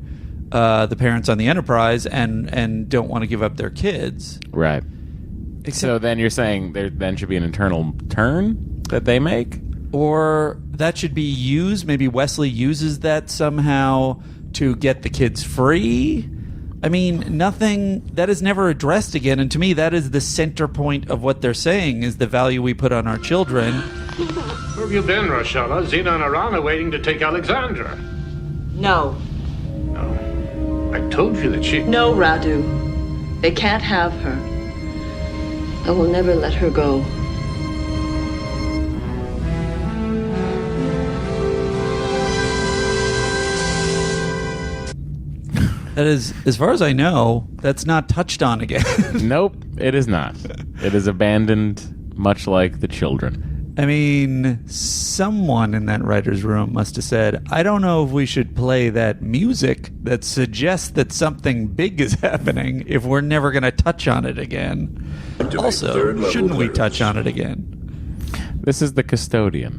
the parents on the Enterprise and don't want to give up their kids. Right. So then you're saying there then should be an internal turn that they make? Or that should be used. Maybe Wesley uses that somehow to get the kids free. I mean, nothing that is never addressed again. And to me, that is the center point of what they're saying is the value we put on our children. Where have you been, Rochella? Xena and Aran are waiting to take Alexandra. No. No. I told you that she... No, Radu. They can't have her. I will never let her go. That is, as far as I know, that's not touched on again. Nope, it is not. It is abandoned, much like the children. I mean, someone in that writer's room must have said, I don't know if we should play that music that suggests that something big is happening if we're never going to touch on it again. Also, shouldn't we touch on it again? This is the custodian.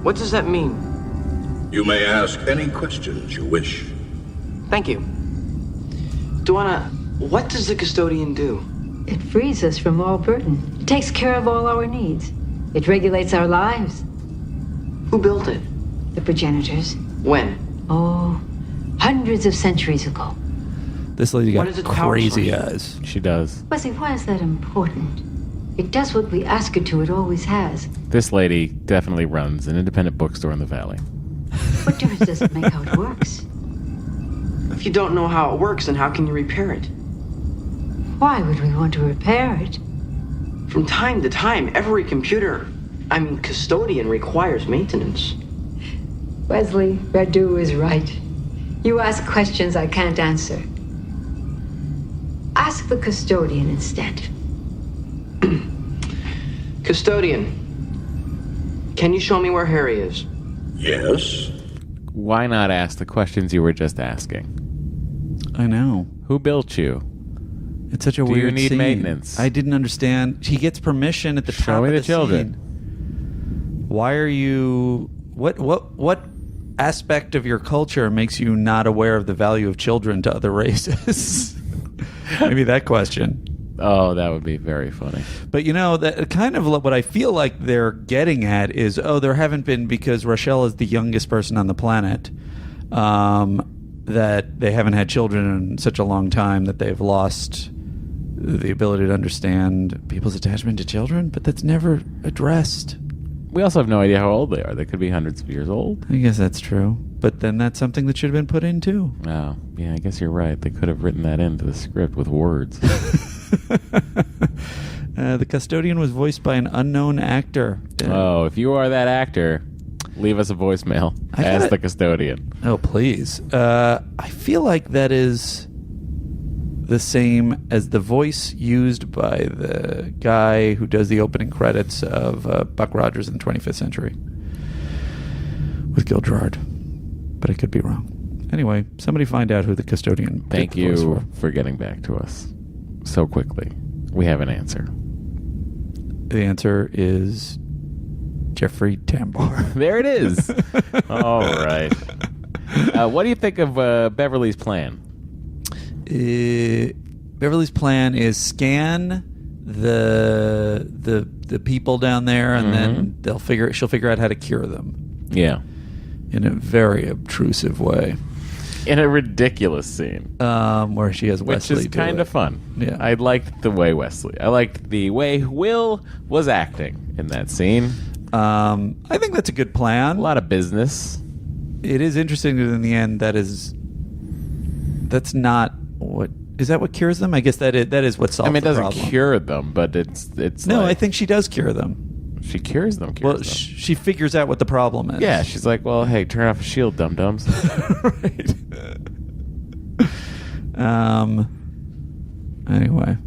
What does that mean? You may ask any questions you wish. Thank you. Duana, what does the custodian do? It frees us from all burden. It takes care of all our needs. It regulates our lives. Who built it? The progenitors. When? Oh, hundreds of centuries ago. This lady got What is it crazy powerful? eyes. She does. Wesley, why is that important? It does what we ask it to. It always has. This lady definitely runs an independent bookstore in the valley. What difference does it make how it works? If you don't know how it works, then how can you repair it? Why would we want to repair it? From time to time, every custodian requires maintenance. Wesley, Radu is right. You ask questions I can't answer. Ask the custodian instead. Custodian, can you show me where Harry is? Yes. Why not ask the questions you were just asking? I know. Who built you? It's such a Do weird you need scene. maintenance? I didn't understand. He gets permission at the top Show me of the the children. scene. Why are you... What aspect of your culture makes you not aware of the value of children to other races? Maybe that question. Oh, that would be very funny. But you know, that kind of what I feel like they're getting at is, there haven't been, because Rochelle is the youngest person on the planet, that they haven't had children in such a long time that they've lost the ability to understand people's attachment to children, but that's never addressed. We also have no idea how old they are. They could be hundreds of years old. I guess that's true. But then that's something that should have been put in too. Oh, yeah, I guess you're right. They could have written that into the script with words. The custodian was voiced by an unknown actor. Oh, if you are that actor, leave us a voicemail as the custodian. Oh, please. I feel like that is the same as the voice used by the guy who does the opening credits of Buck Rogers in the 25th Century with Gil Gerard. But I could be wrong. Anyway, somebody find out who the custodian Thank did the voice you for getting back to us so quickly. We have an answer. The answer is Jeffrey Tambor. There it is. All right. What do you think of Beverly's plan? Beverly's plan is scan the people down there, and then she'll figure out how to cure them. Yeah, in a very obtrusive way. In a ridiculous scene, where she has Wesley, which is kind of fun. Yeah, I liked the way I liked the way Will was acting in that scene. I think that's a good plan. A lot of business. It is interesting that in the end, that's not what. Is that what cures them? I guess that is what solves the problem. It doesn't cure them, but it's. No, like, I think she does cure them. She cures them. She figures out what the problem is. Yeah, she's like, well, hey, turn off the shield, dum-dums. Right. Anyway.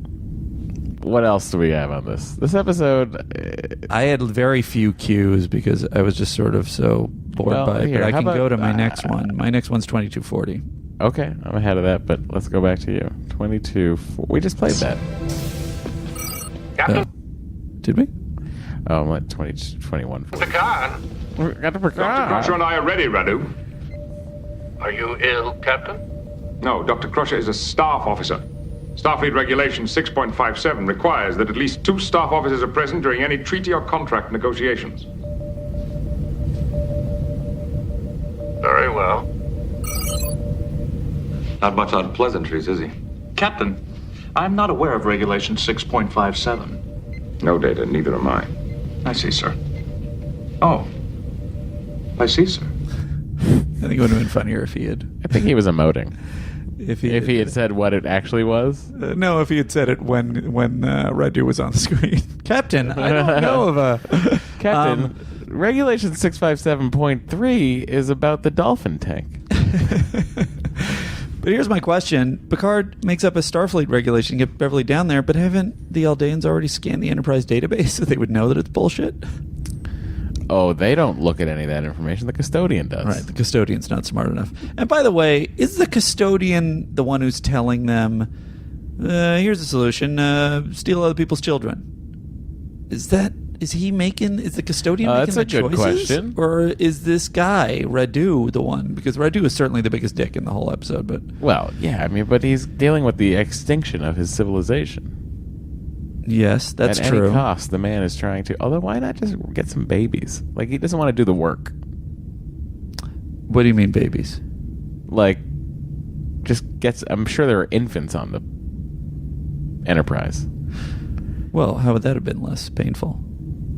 What else do we have on this? This episode... I had very few cues because I was just sort of so bored by it. But I can go to my next one. My next one's 2240. Okay, I'm ahead of that, but let's go back to you. 2240. We just played that. Did we? Oh, I'm at 2140. Picard. Got the Picard. Dr. Crusher and I are ready, Radu. Are you ill, Captain? No, Dr. Crusher is a staff officer. Starfleet Regulation 6.57 requires that at least 2 staff officers are present during any treaty or contract negotiations. Very well. Not much on pleasantries, is he? Captain, I'm not aware of Regulation 6.57. No data, neither am I. I see, sir. Oh. I see, sir. I think it would have been funnier if he had... I think he was emoting. If he had said what it actually was? No, if he had said it when Radu was on the screen. Captain, I don't know of a... Captain, Regulation 657.3 is about the dolphin tank. But here's my question. Picard makes up a Starfleet regulation to get Beverly down there, but haven't the Aldeans already scanned the Enterprise database so they would know that it's bullshit? Oh, they don't look at any of that information. The custodian does. Right, the custodian's not smart enough. And by the way, is the custodian the one who's telling them, here's the solution, steal other people's children? Is the custodian making the choices? That's a good question. Or is this guy, Radu, the one? Because Radu is certainly the biggest dick in the whole episode, but... Well, yeah, but he's dealing with the extinction of his civilization. Yes, that's true. At any cost, the man is trying to... Although, why not just get some babies? Like, he doesn't want to do the work. What do you mean, babies? Like, just gets... I'm sure there are infants on the Enterprise. Well, how would that have been less painful?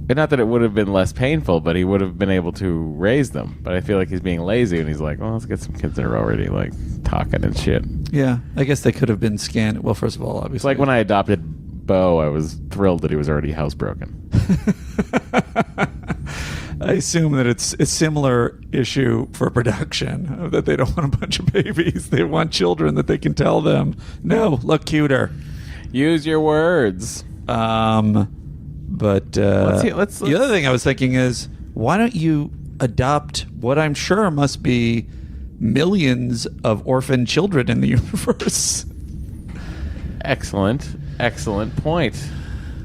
Not that it would have been less painful, but he would have been able to raise them. But I feel like he's being lazy, and he's like, well, let's get some kids that are already, like, talking and shit. Yeah, I guess they could have been scanned. Well, first of all, obviously... It's like when I adopted Bough, I was thrilled that he was already housebroken. I assume that it's a similar issue for production, that they don't want a bunch of babies. They want children that they can tell them, no, look cuter. Use your words. But the other thing I was thinking is, why don't you adopt what I'm sure must be millions of orphan children in the universe? Excellent point.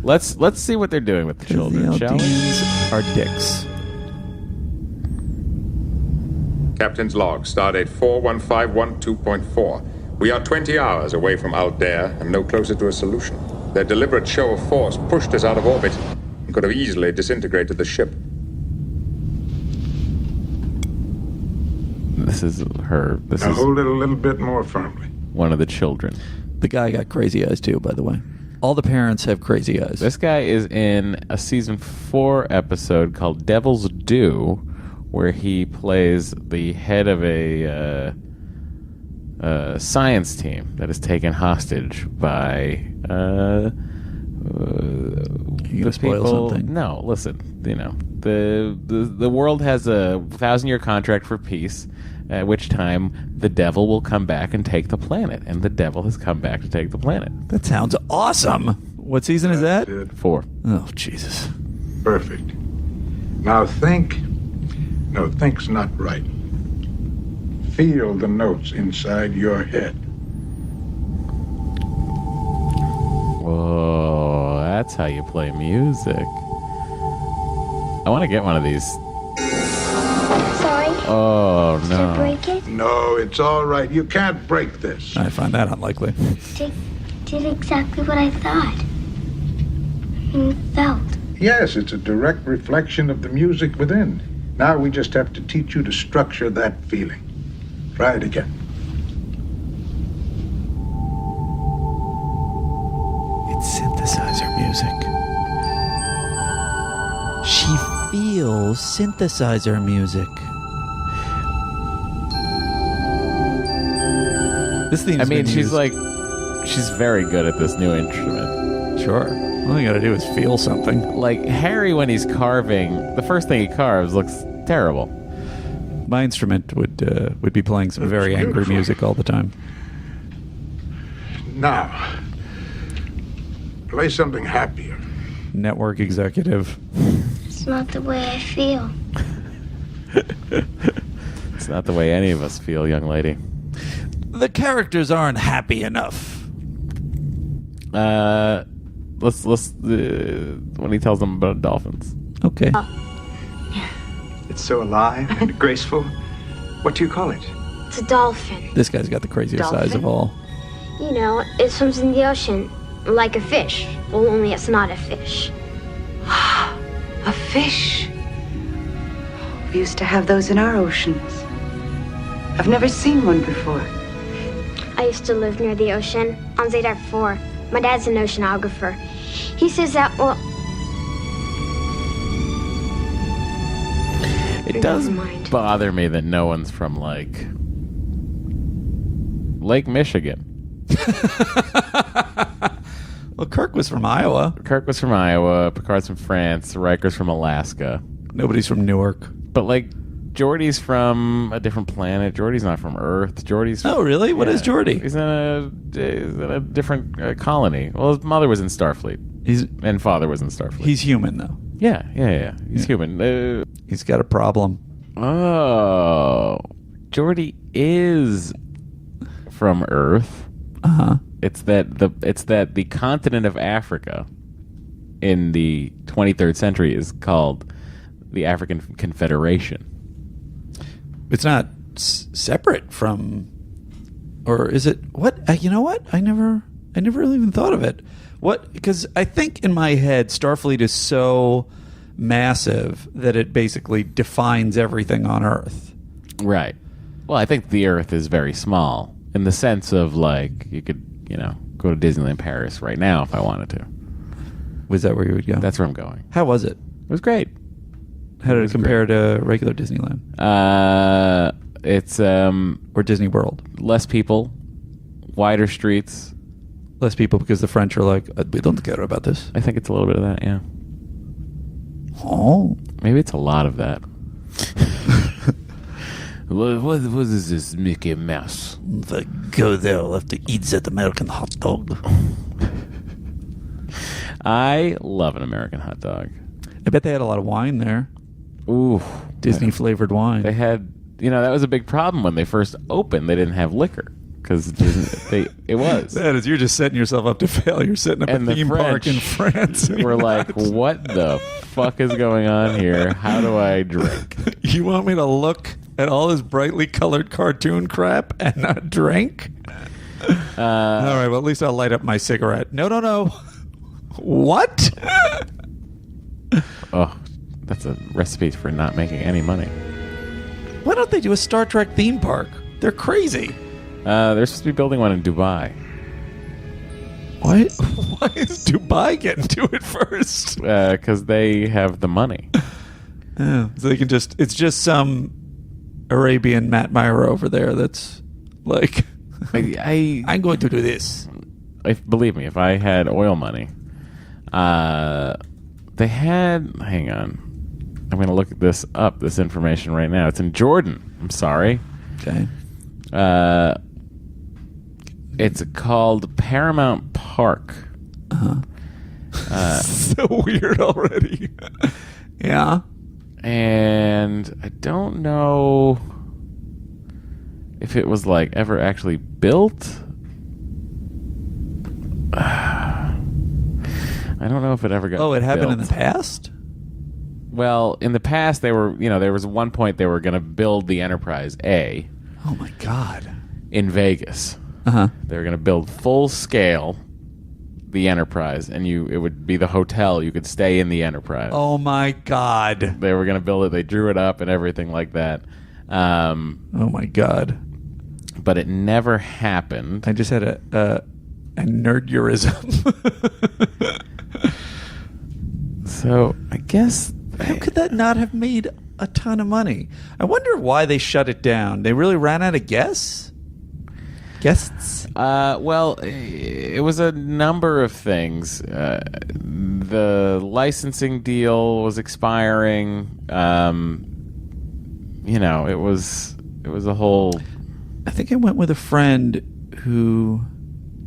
Let's see what they're doing with the children, shall we? Are dicks. Captain's log, stardate 41512.4. We are 20 hours away from Aldair and no closer to a solution. Their deliberate show of force pushed us out of orbit and could have easily disintegrated the ship. This is her. Now hold it a little bit more firmly. One of the children. The guy got crazy eyes too, by the way. All the parents have crazy eyes. This guy is in a season 4 episode called Devil's Due, where he plays the head of a science team that is taken hostage by You gonna spoil something? No, listen. The world has a 1,000-year contract for peace, at which time the devil will come back and take the planet, and the devil has come back to take the planet. That sounds awesome. What season is that? 4. Oh, Jesus. Perfect. Now think. No, think's not right. Feel the notes inside your head. Whoa, that's how you play music. I want to get one of these. Sorry. Oh, Did I no. break it? No, it's all right. You can't break this. I find that unlikely. Did exactly what I thought. And felt. Yes, it's a direct reflection of the music within. Now we just have to teach you to structure that feeling. Try it again. It's synthesizer music. She feels synthesizer music. This theme. I mean, she's very good at this new instrument. Sure. All you gotta do is feel something. Like Harry, when he's carving, the first thing he carves looks terrible. My instrument would be playing some very angry music all the time. Now, play something happier. Network executive. It's not the way I feel. It's not the way any of us feel, young lady. The characters aren't happy enough. Let's when he tells them about dolphins. Okay. It's so alive and graceful. What do you call it? It's a dolphin. This guy's got the craziest Dolphin? eyes of all. You know, it swims in the ocean like a fish. Well, only it's not a fish. A fish? We used to have those in our oceans. I've never seen one before. I used to live near the ocean on Zadar 4. My dad's an oceanographer. He says that, well... It does bother me that no one's from, like, Lake Michigan. Well, Kirk was from Iowa. Picard's from France. Riker's from Alaska. Nobody's from Newark. But, like, Geordi's from a different planet. Geordi's not from Earth. Geordi's... Oh, really? What is Geordi? He's in a different colony. Well, his mother was in Starfleet. And father was in Starfleet. He's human, though. Yeah. He's human. He's got a problem. Oh. Geordi is from Earth. Uh-huh. It's that the continent of Africa in the 23rd century is called the African Confederation. It's not separate from, or is it? What? You know what? I never really even thought of it. What? Because I think in my head, Starfleet is so massive that it basically defines everything on Earth. Right. Well, I think the Earth is very small in the sense of, like, you could, go to Disneyland Paris right now if I wanted to. Was that where you would go? That's where I'm going. How was it? It was great. How did it compare to regular Disneyland? It's or Disney World. Less people, wider streets. Less people because the French are like, we don't care about this. I think it's a little bit of that, yeah. Oh. Maybe it's a lot of that. What is this Mickey Mouse? If I go there, I'll have to eat that American hot dog. I love an American hot dog. I bet they had a lot of wine there. Ooh. Disney-flavored wine. They had, that was a big problem when they first opened. They didn't have liquor. Because it was. That is, you're just setting yourself up to fail. You're setting up a theme park in France. We're like, what the fuck is going on here? How do I drink? You want me to look at all this brightly colored cartoon crap and not drink? All right, well, at least I'll light up my cigarette. No. What? Oh, that's a recipe for not making any money. Why don't they do a Star Trek theme park? They're crazy. They're supposed to be building one in Dubai. Why is Dubai getting to it first? Because they have the money. Oh, so they can it's just some Arabian Matt Mira over there that's like, I'm going to do this. Believe me, if I had oil money, they had. Hang on, I'm going to look this up. This information right now. It's in Jordan. I'm sorry. Okay. It's called Paramount Park. So weird already. Yeah. And I don't know if it was like ever actually built. I don't know if it ever got Oh, it happened built. in the past? Well, in the past, they were, there was one point they were going to build the Enterprise A. Oh my God. In Vegas. Uh-huh. They were going to build full scale the Enterprise, and it would be the hotel. You could stay in the Enterprise. Oh my God. They were going to build it. They drew it up and everything like that. Oh my God. But it never happened. I just had a nerdurism. So I guess how could that not have made a ton of money? I wonder why they shut it down. They really ran out of guests. Well, it was a number of things. The licensing deal was expiring. It was a whole. I think I went with a friend who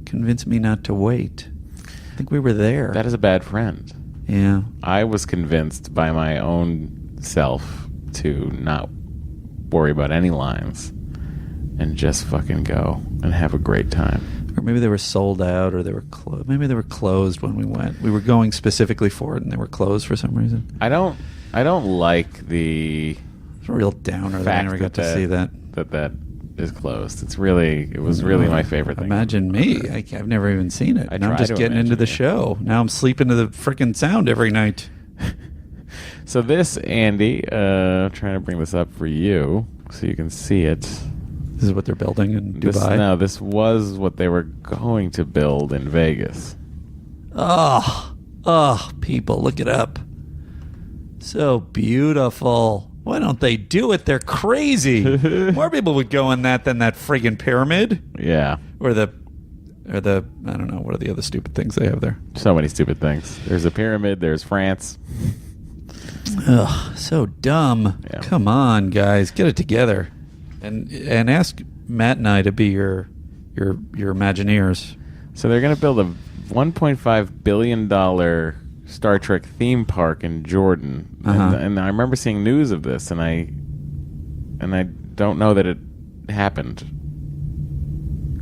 convinced me not to wait. I think we were there. That is a bad friend. Yeah. I was convinced by my own self to not worry about any lines and just fucking go and have a great time. Or maybe they were sold out, or they were closed. Maybe they were closed when we went. We were going specifically for it, and they were closed for some reason. I don't like the. It's a real downer that I never got to see that. That is closed. It was really my favorite thing. Imagine me. I've never even seen it. Now I'm just getting into the show. Now I'm sleeping to the freaking sound every night. So this, Andy, trying to bring this up for you so you can see it. This is what they're building in Dubai? This was what they were going to build in Vegas. Oh, people, look it up. So beautiful. Why don't they do it? They're crazy. More people would go in that than that friggin' pyramid. Yeah. Or the I don't know, what are the other stupid things they have there? So many stupid things. There's a pyramid, there's France. Ugh, so dumb. Yeah. Come on, guys, get it together. And ask Matt and I to be your Imagineers. So they're going to build a $1.5 billion Star Trek theme park in Jordan, and I remember seeing news of this, and I don't know that it happened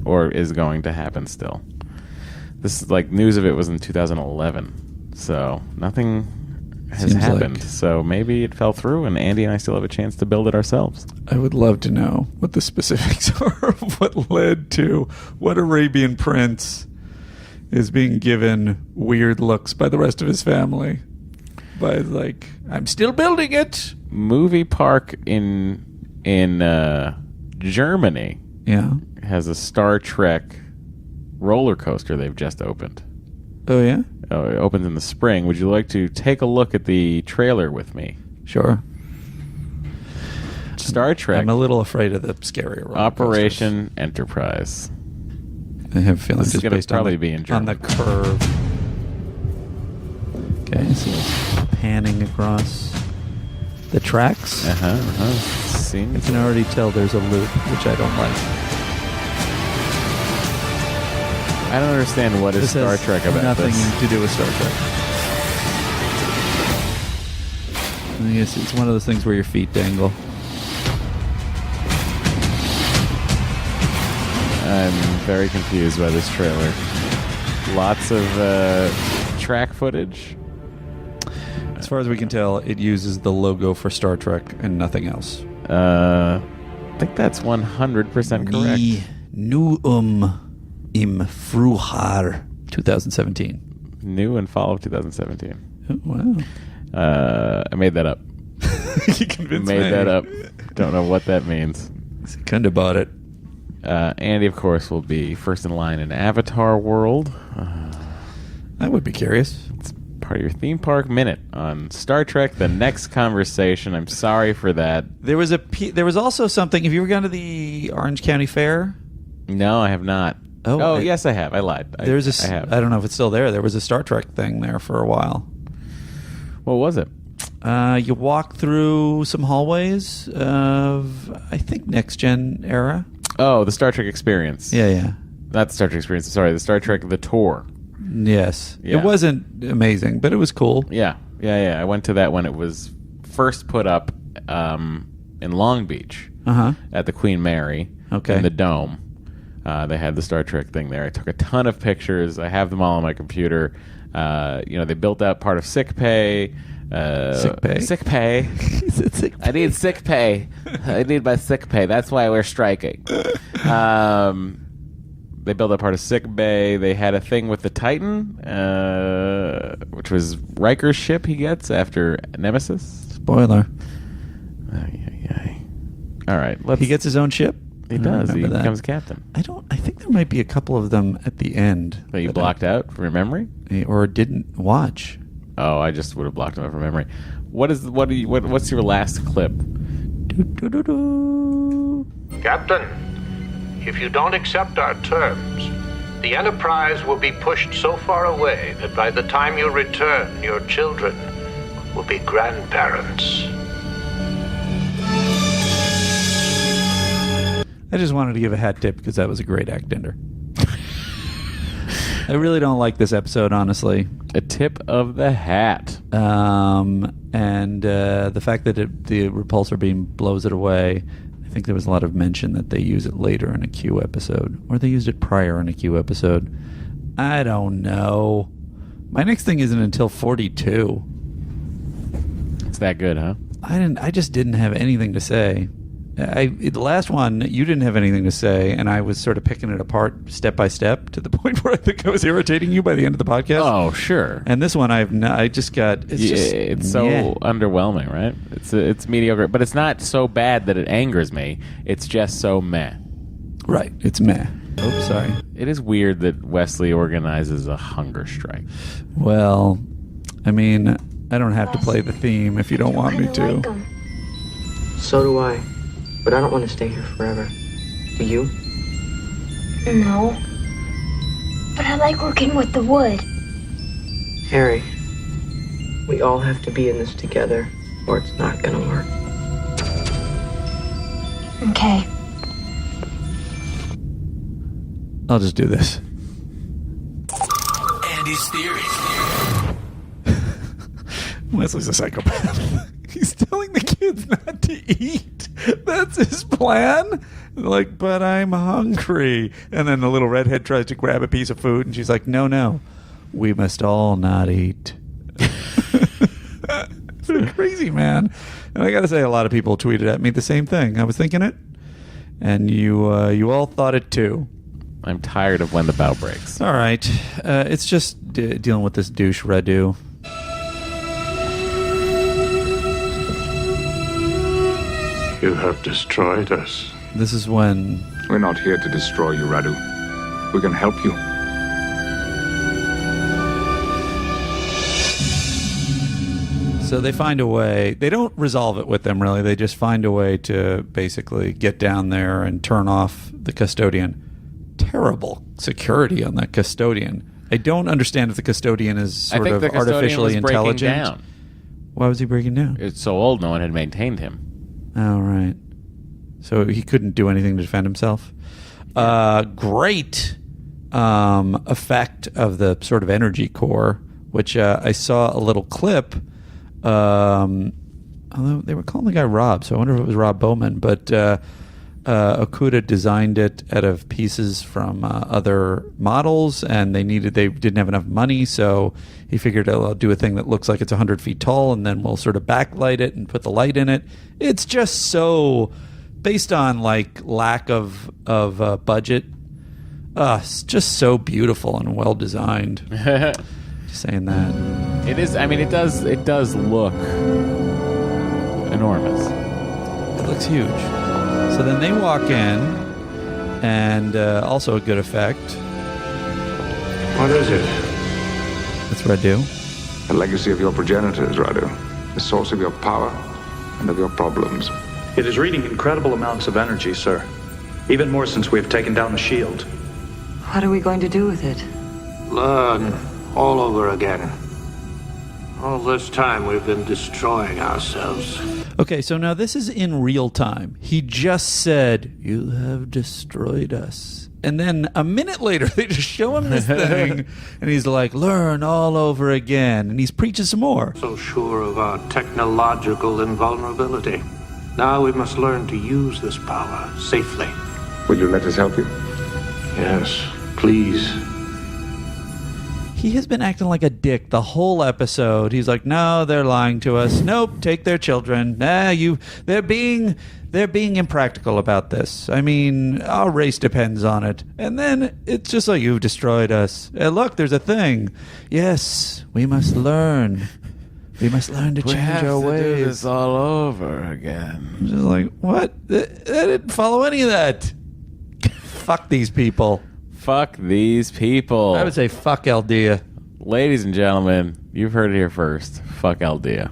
or is going to happen still. This is like news of it was in 2011, so nothing has happened. So maybe it fell through, and Andy and I still have a chance to build it ourselves. I would love to know what the specifics are of what led to what Arabian prince is being given weird looks by the rest of his family. By like, I'm still building it. Movie Park in Germany, has a Star Trek roller coaster they've just opened. Oh yeah? Oh, it opens in the spring. Would you like to take a look at the trailer with me? Sure. Star Trek. I'm a little afraid of the scary roller Operation coasters. Enterprise. I have a feeling this is going to probably be in German. On the curve. Okay, so it's panning across the tracks. Seems I can already tell there's a loop, which I don't like. I don't understand what is Star Trek about nothing this. to do with Star Trek. I guess it's one of those things where your feet dangle. I'm very confused by this trailer. Lots of track footage. As far as we can tell, it uses the logo for Star Trek and nothing else. I think that's 100% correct. Nuum im Frühjahr 2017. New and fall of 2017. Oh, wow. I made that up. You convinced me. Made that up. Don't know what that means. Secunda bought it. Andy, of course, will be first in line in Avatar World. I would be curious. It's part of your theme park minute on Star Trek: The Next Conversation. I'm sorry for that. There was also something. Have you ever gone to the Orange County Fair? No, I have not. Yes, I have. I lied. I have. I don't know if it's still there. There was a Star Trek thing there for a while. What was it? You walk through some hallways of, I think, Next Gen era. Oh, the Star Trek Experience. Yeah. Not the Star Trek Experience. Sorry, the Star Trek The Tour. Yes. Yeah. It wasn't amazing, but it was cool. Yeah. I went to that when it was first put up in Long Beach at the Queen Mary in the Dome. They had the Star Trek thing there. I took a ton of pictures. I have them all on my computer. They built out part of sick pay. Sick pay? Sick pay. I need sick pay. I need my sick pay. That's why we're striking. They built up part of sick bay. They had a thing with the Titan, which was Riker's ship he gets after Nemesis. Spoiler. All right. He gets his own ship? He does. He becomes captain. I think there might be a couple of them at the end. That you blocked out from your memory? Or didn't watch. Oh, I just would have blocked them out from memory. What's your last clip? Captain, if you don't accept our terms, the Enterprise will be pushed so far away that by the time you return, your children will be grandparents. I just wanted to give a hat tip because that was a great act ender. I really don't like this episode, honestly. A tip of the hat. And the fact that the repulsor beam blows it away, I think there was a lot of mention that they use it later in a Q episode. Or they used it prior in a Q episode. I don't know. My next thing isn't until 42. It's that good, huh? I just didn't have anything to say. The last one, you didn't have anything to say, and I was sort of picking it apart step by step to the point where I think I was irritating you by the end of the podcast. Oh, sure. And this one, it's so underwhelming, right? It's mediocre, but it's not so bad that it angers me. It's just so meh. Right. It's meh. Oops, sorry. It is weird that Wesley organizes a hunger strike. Well, I mean, I don't have to play the theme if you don't want me to. So do I. But I don't want to stay here forever. Do you? No. But I like working with the wood. Harry, we all have to be in this together, or it's not gonna work. Okay. I'll just do this. Andy's theory. Wesley's a psychopath. He's telling the kids not to eat. That's his plan? Like, but I'm hungry. And then the little redhead tries to grab a piece of food, and she's like, no. We must all not eat. It's crazy, man. And I got to say, a lot of people tweeted at me the same thing. I was thinking it, and you all thought it too. I'm tired of when the bow breaks. All right. It's just dealing with this douche Radu. You have destroyed us. This is when... We're not here to destroy you, Radu. We can help you. So they find a way. They don't resolve it with them, really. They just find a way to basically get down there and turn off the custodian. Terrible security on that custodian. I don't understand if the custodian is sort of artificially intelligent. Down. Why was he breaking down? It's so old, no one had maintained him. Oh, right. So he couldn't do anything to defend himself. Great effect of the sort of energy core, which I saw a little clip. Although they were calling the guy Rob, so I wonder if it was Rob Bowman. But Okuda designed it out of pieces from other models, and they didn't have enough money, so he figured, I'll do a thing that looks like it's 100 feet tall, and then we'll sort of backlight it and put the light in it. It's just so, based on like lack of budget, it's just so beautiful and well designed. Just saying that. It is. I mean, it does look enormous. It looks huge. So then they walk in, and also a good effect. What is it? That's what I do. The legacy of your progenitors, Radu. The source of your power and of your problems. It is reading incredible amounts of energy, sir. Even more since we have taken down the shield. What are we going to do with it? Learn all over again. All this time we've been destroying ourselves. Okay, so now this is in real time. He just said, "You have destroyed us." And then a minute later, they just show him this thing, and he's like, "Learn all over again." And he's preaching some more. So sure of our technological invulnerability. Now we must learn to use this power safely. Will you let us help you? Yes, please. He has been acting like a dick the whole episode. He's like, "No, they're lying to us. Nope, take their children. They're being impractical about this. I mean, our race depends on it." And then it's just like, "You've destroyed us. Look, there's a thing. Yes, we must learn. We must learn to change our ways. Do this all over again." I'm just like, what? I didn't follow any of that. Fuck these people. Fuck these people. I would say fuck Aldea. Ladies and gentlemen, you've heard it here first. Fuck Aldea.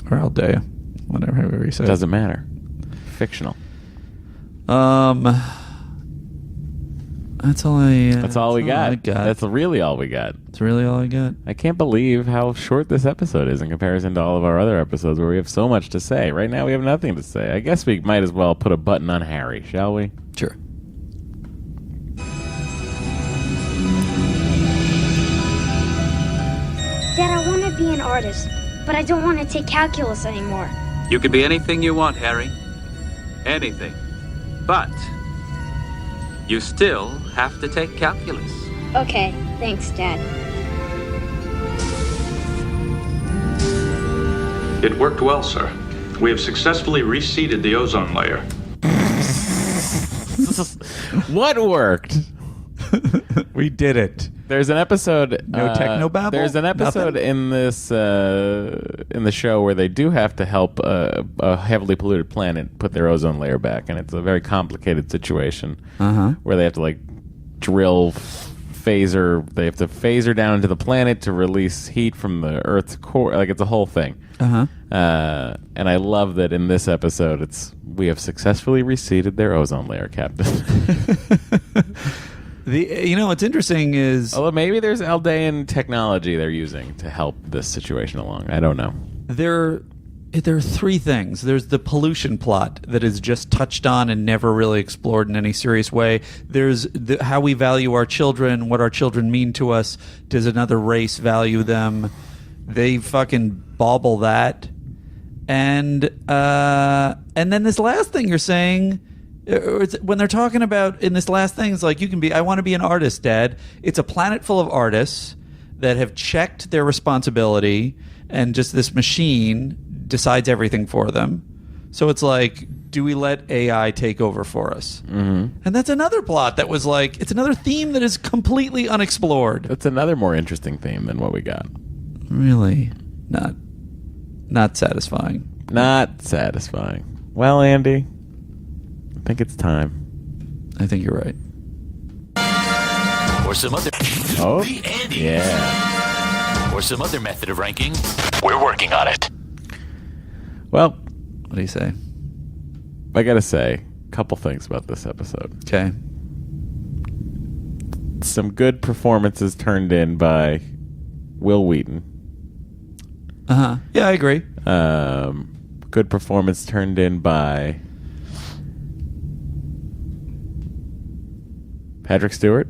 Or Aldea. Whatever you say. Doesn't matter. Fictional. That's all I... That's all we got. That's really all we got. That's really all I got. I can't believe how short this episode is in comparison to all of our other episodes where we have so much to say. Right now we have nothing to say. I guess we might as well put a button on Harry, shall we? Sure. Dad, I want to be an artist, but I don't want to take calculus anymore. You can be anything you want, Harry. Anything. But you still have to take calculus. Okay, thanks, Dad. It worked well, sir. We have successfully reseeded the ozone layer. What worked? We did it. There's an episode. No technobabble? There's an episode in this in the show where they do have to help a heavily polluted planet put their ozone layer back, and it's a very complicated situation where they have to like drill phaser. They have to phaser down into the planet to release heat from the Earth's core. Like it's a whole thing. And I love that in this episode, we have successfully reseeded their ozone layer, Captain. What's interesting is... Although maybe there's Aldean technology they're using to help this situation along. I don't know. There are three things. There's the pollution plot that is just touched on and never really explored in any serious way. There's how we value our children, what our children mean to us. Does another race value them? They fucking bauble that. And then this last thing you're saying... When they're talking about in this last thing, it's like I want to be an artist, Dad. It's a planet full of artists that have checked their responsibility, and just this machine decides everything for them. So it's like, do we let AI take over for us? And that's another plot that was like, it's another theme that is completely unexplored. That's another more interesting theme than what we got. Really, not satisfying. Not satisfying. Well, Andy, I think it's time. I think you're right. Or some other... Oh, the Andy. Yeah. Or some other method of ranking. We're working on it. Well, what do you say? I gotta say a couple things about this episode. Okay. Some good performances turned in by Will Wheaton. Yeah, I agree. Good performance turned in by Patrick Stewart.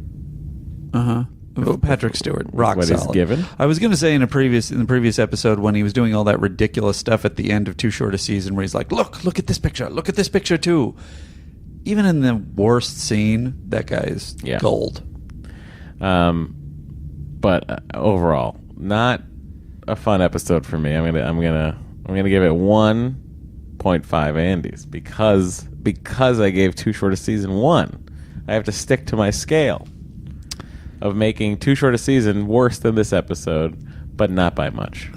Patrick Stewart, rock what solid. He's given. I was going to say in the previous episode when he was doing all that ridiculous stuff at the end of Too Short a Season, where he's like, "Look at this picture. Look at this picture too." Even in the worst scene, that guy is gold. But overall, not a fun episode for me. I'm gonna give it 1.5 Andys because I gave Too Short a Season 1. I have to stick to my scale of making Too Short a Season worse than this episode, but not by much.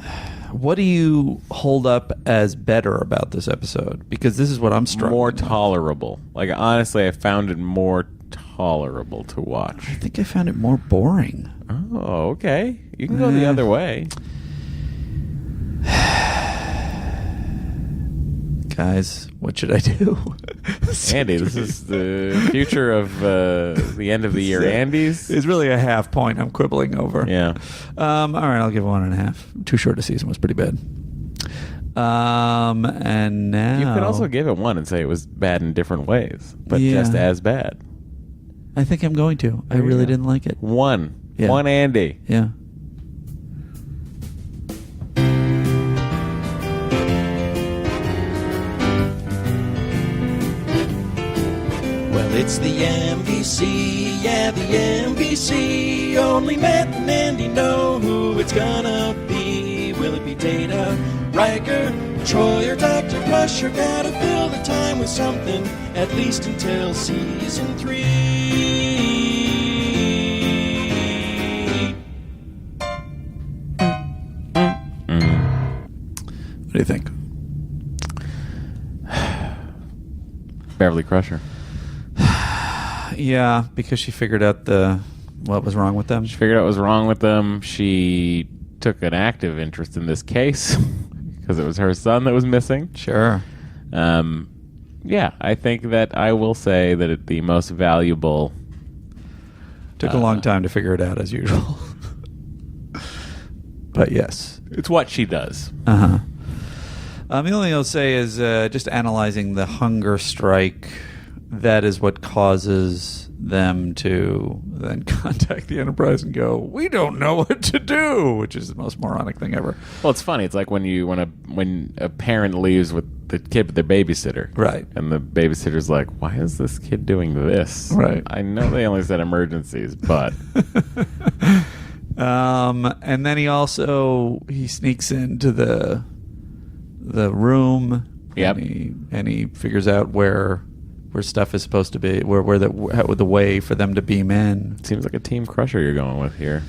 What do you hold up as better about this episode? Because this is what I'm struggling More with. tolerable. Like, honestly, I found it more tolerable to watch. I think I found it more boring. Oh, okay. You can go the other way. Guys, what should I do? Andy, this is the future of the end of the year Andy's. It's really a half point I'm quibbling over. Yeah. All right, I'll give 1.5. Too short a season was pretty bad. And now... You could also give it 1 and say it was bad in different ways, but just as bad. I think I'm going to. I really didn't like it. 1. Yeah. 1 Andy. Yeah. Well, it's the MVC, yeah, the MVC. Only Matt and Andy know who it's gonna be. Will it be Data, Riker, Troy, or Dr. Crusher? Gotta fill the time with something, at least until season 3. What do you think? Beverly Crusher. Yeah, because she figured out what was wrong with them. She figured out what was wrong with them. She took an active interest in this case because it was her son that was missing. Sure. Yeah, I think that I will say that the most valuable... Took a long time to figure it out, as usual. But yes. It's what she does. Uh-huh. The only thing I'll say is just analyzing the hunger strike. That is what causes them to then contact the Enterprise and go, "We don't know what to do," which is the most moronic thing ever. Well, it's funny. It's like when a parent leaves with the kid with their babysitter, right? And the babysitter's like, "Why is this kid doing this?" Right. I know they only said emergencies, but and then he sneaks into the room. Yep. And he figures out where stuff is supposed to be, where the way for them to beam in. Seems like a Team Crusher you're going with here.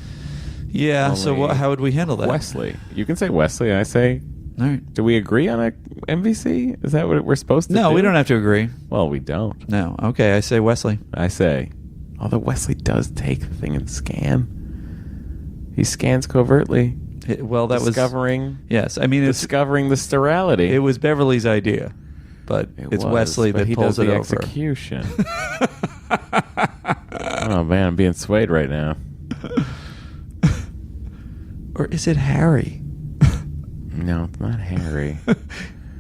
Yeah. So how would we handle that? Wesley. You can say Wesley. I say. All right. Do we agree on a MVC? Is that what we're supposed to do? No, we don't have to agree. Well, we don't. No. Okay. I say Wesley. I say. Although Wesley does take the thing and scan. He scans covertly. That was discovering. Yes. I mean, discovering the sterility. It was Beverly's idea. But it's Wesley that pulls it over. Execution. Oh man, I'm being swayed right now. Or is it Harry? No, it's not Harry.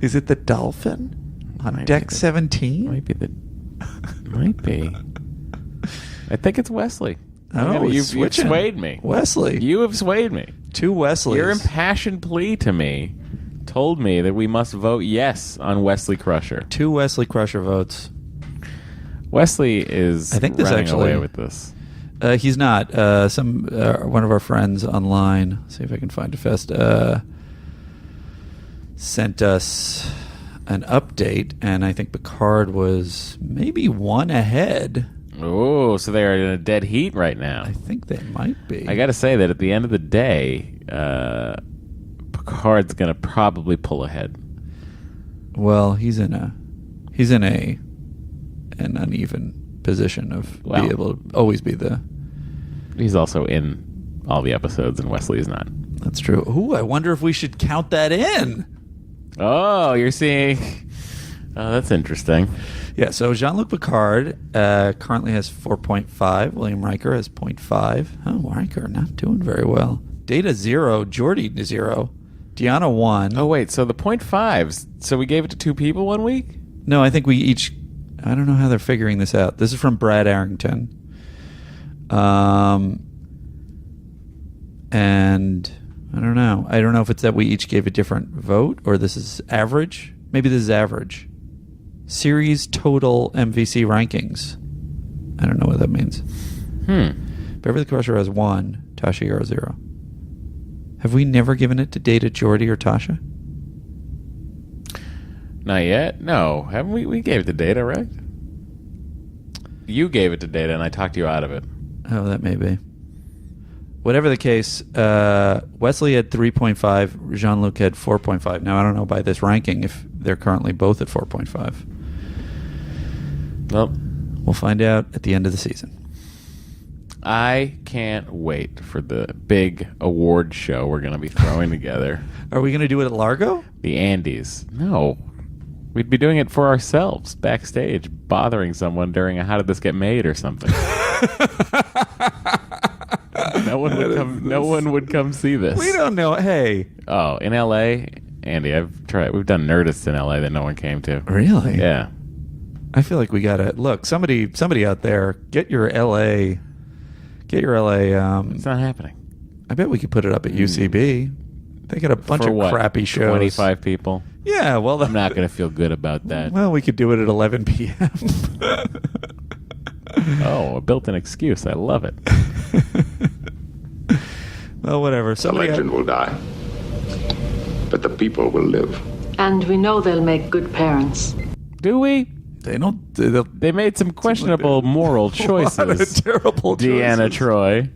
Is it the dolphin on deck 17? Might be. I think it's Wesley. Oh, you've swayed me. Wesley. You have swayed me. 2 Wesleys. Your impassioned plea to me told me that we must vote yes on Wesley Crusher. 2 Wesley Crusher votes. Wesley is I think this running actually, away with this. He's not. One of our friends online, see if I can find it fast, sent us an update, and I think Picard was maybe 1 ahead. Oh, so they are in a dead heat right now. I think they might be. I got to say that at the end of the day, Picard's going to probably pull ahead. Well, he's in an uneven position of being able to always be the. He's also in all the episodes, and Wesley is not. That's true. Ooh, I wonder if we should count that in. Oh, you're seeing. Oh, that's interesting. Yeah, so Jean-Luc Picard currently has 4.5. William Riker has 0.5. Oh, Riker not doing very well. Data 0. Geordi 0. Deanna 1. Oh, wait. So the 0.5s. So we gave it to 2 people 1 week? No, I think we each... I don't know how they're figuring this out. This is from Brad Arrington. And I don't know. I don't know if it's that we each gave a different vote or this is average. Maybe this is average. Series total MVC rankings. I don't know what that means. Beverly Crusher has 1. Tasha Yar 0. Have we never given it to Data, Geordi, or Tasha? Not yet. No, haven't we? We gave it to Data, right? You gave it to Data, and I talked you out of it. Oh, that may be. Whatever the case, Wesley had 3.5. Jean-Luc had 4.5. Now, I don't know by this ranking if they're currently both at 4.5. Well, we'll find out at the end of the season. I can't wait for the big award show we're going to be throwing together. Are we going to do it at Largo? The Andes. No. We'd be doing it for ourselves backstage, bothering someone during a "How did this get made?" or something. No one would come see this. We don't know. Hey. Oh, in L.A., Andy, I've tried. We've done Nerdists in L.A. that no one came to. Really? Yeah. I feel like we gotta look. Somebody out there, get your L.A. It's not happening. I bet we could put it up at UCB. They got a bunch For of what, crappy shows. 25 people. Yeah, well, I'm not going to feel good about that. Well, we could do it at 11 p.m. Oh, a built-in excuse. I love it. Well, whatever. The legend will die, but the people will live. And we know they'll make good parents. Do we? They don't. They made some questionable moral choices. A lot of terrible Deanna choices. Troy.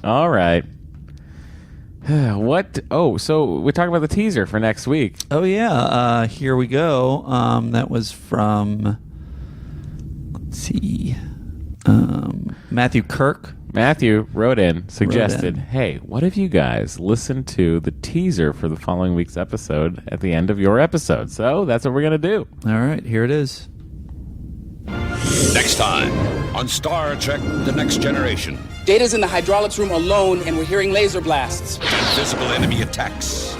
All right. What? Oh, so we're talking about the teaser for next week. Oh, yeah. Here we go. That was from, let's see, Matthew Kirk. Matthew wrote in, suggested, hey, what if you guys listen to the teaser for the following week's episode at the end of your episode? So that's what we're going to do. All right, here it is. Next time on Star Trek The Next Generation. Data's in the hydraulics room alone, and we're hearing laser blasts. Invisible enemy attacks.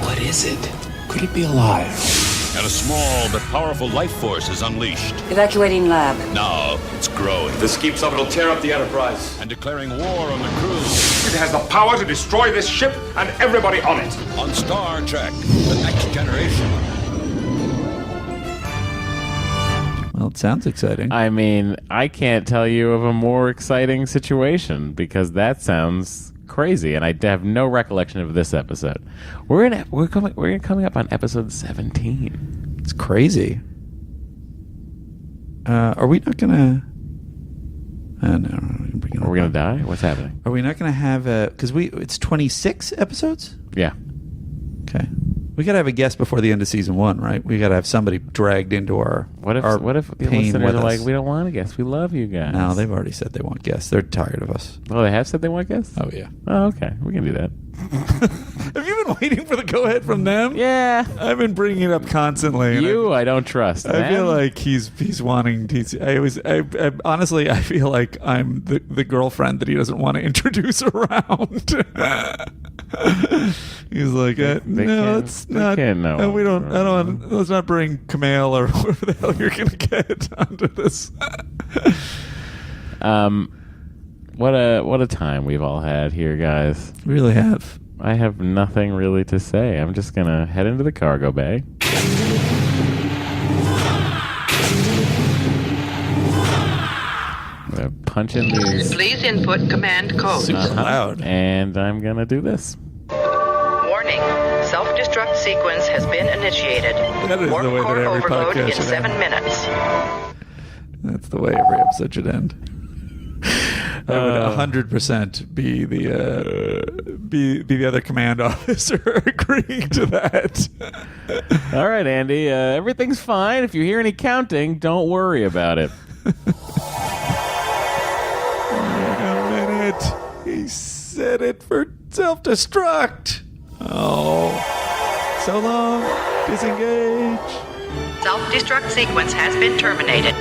What is it? Could it be alive? And a small but powerful life force is unleashed. Evacuating lab. Now it's growing. This keeps up, it'll tear up the Enterprise. And declaring war on the crew. It has the power to destroy this ship and everybody on it. On Star Trek The Next Generation. Well, it sounds exciting. I mean, I can't tell you of a more exciting situation because that sounds crazy, and I have no recollection of this episode. We're coming up on episode 17. It's crazy. Are we not gonna? No. Are we gonna die? What's happening? Are we not gonna have a? Because it's 26 episodes. Yeah. Okay. We gotta have a guest before the end of season 1, right? We gotta have somebody dragged into our. What if the pain listeners with are us. like, we don't want a guest, we love you guys? No, they've already said they want guests. They're tired of us. Oh, they have said they want guests? Oh yeah. Oh, okay, we can do that. Have you been waiting for the go-ahead from them? Yeah. I've been bringing it up constantly. and I don't trust. I feel like he's wanting. Honestly, I feel like I'm the girlfriend that he doesn't want to introduce around. He's like, no, it's not. No, we don't. I don't. Let's not bring Kamal or whoever the hell you're gonna get onto this. What a time we've all had here, guys. We really have. I have nothing really to say. I'm just gonna head into the cargo bay. I'm gonna punch in these. Please input command code. Super loud. And I'm gonna do this. Warning. Self-destruct sequence has been initiated. That is Warp the way that core every overload podcast in should 7 end. minutes. That's the way every episode should end. I would 100% be the other command officer agreeing to that. All right, Andy. Everything's fine. If you hear any counting, don't worry about it. A minute. He said it for self-destruct. Oh. So long. Disengage. Self-destruct sequence has been terminated.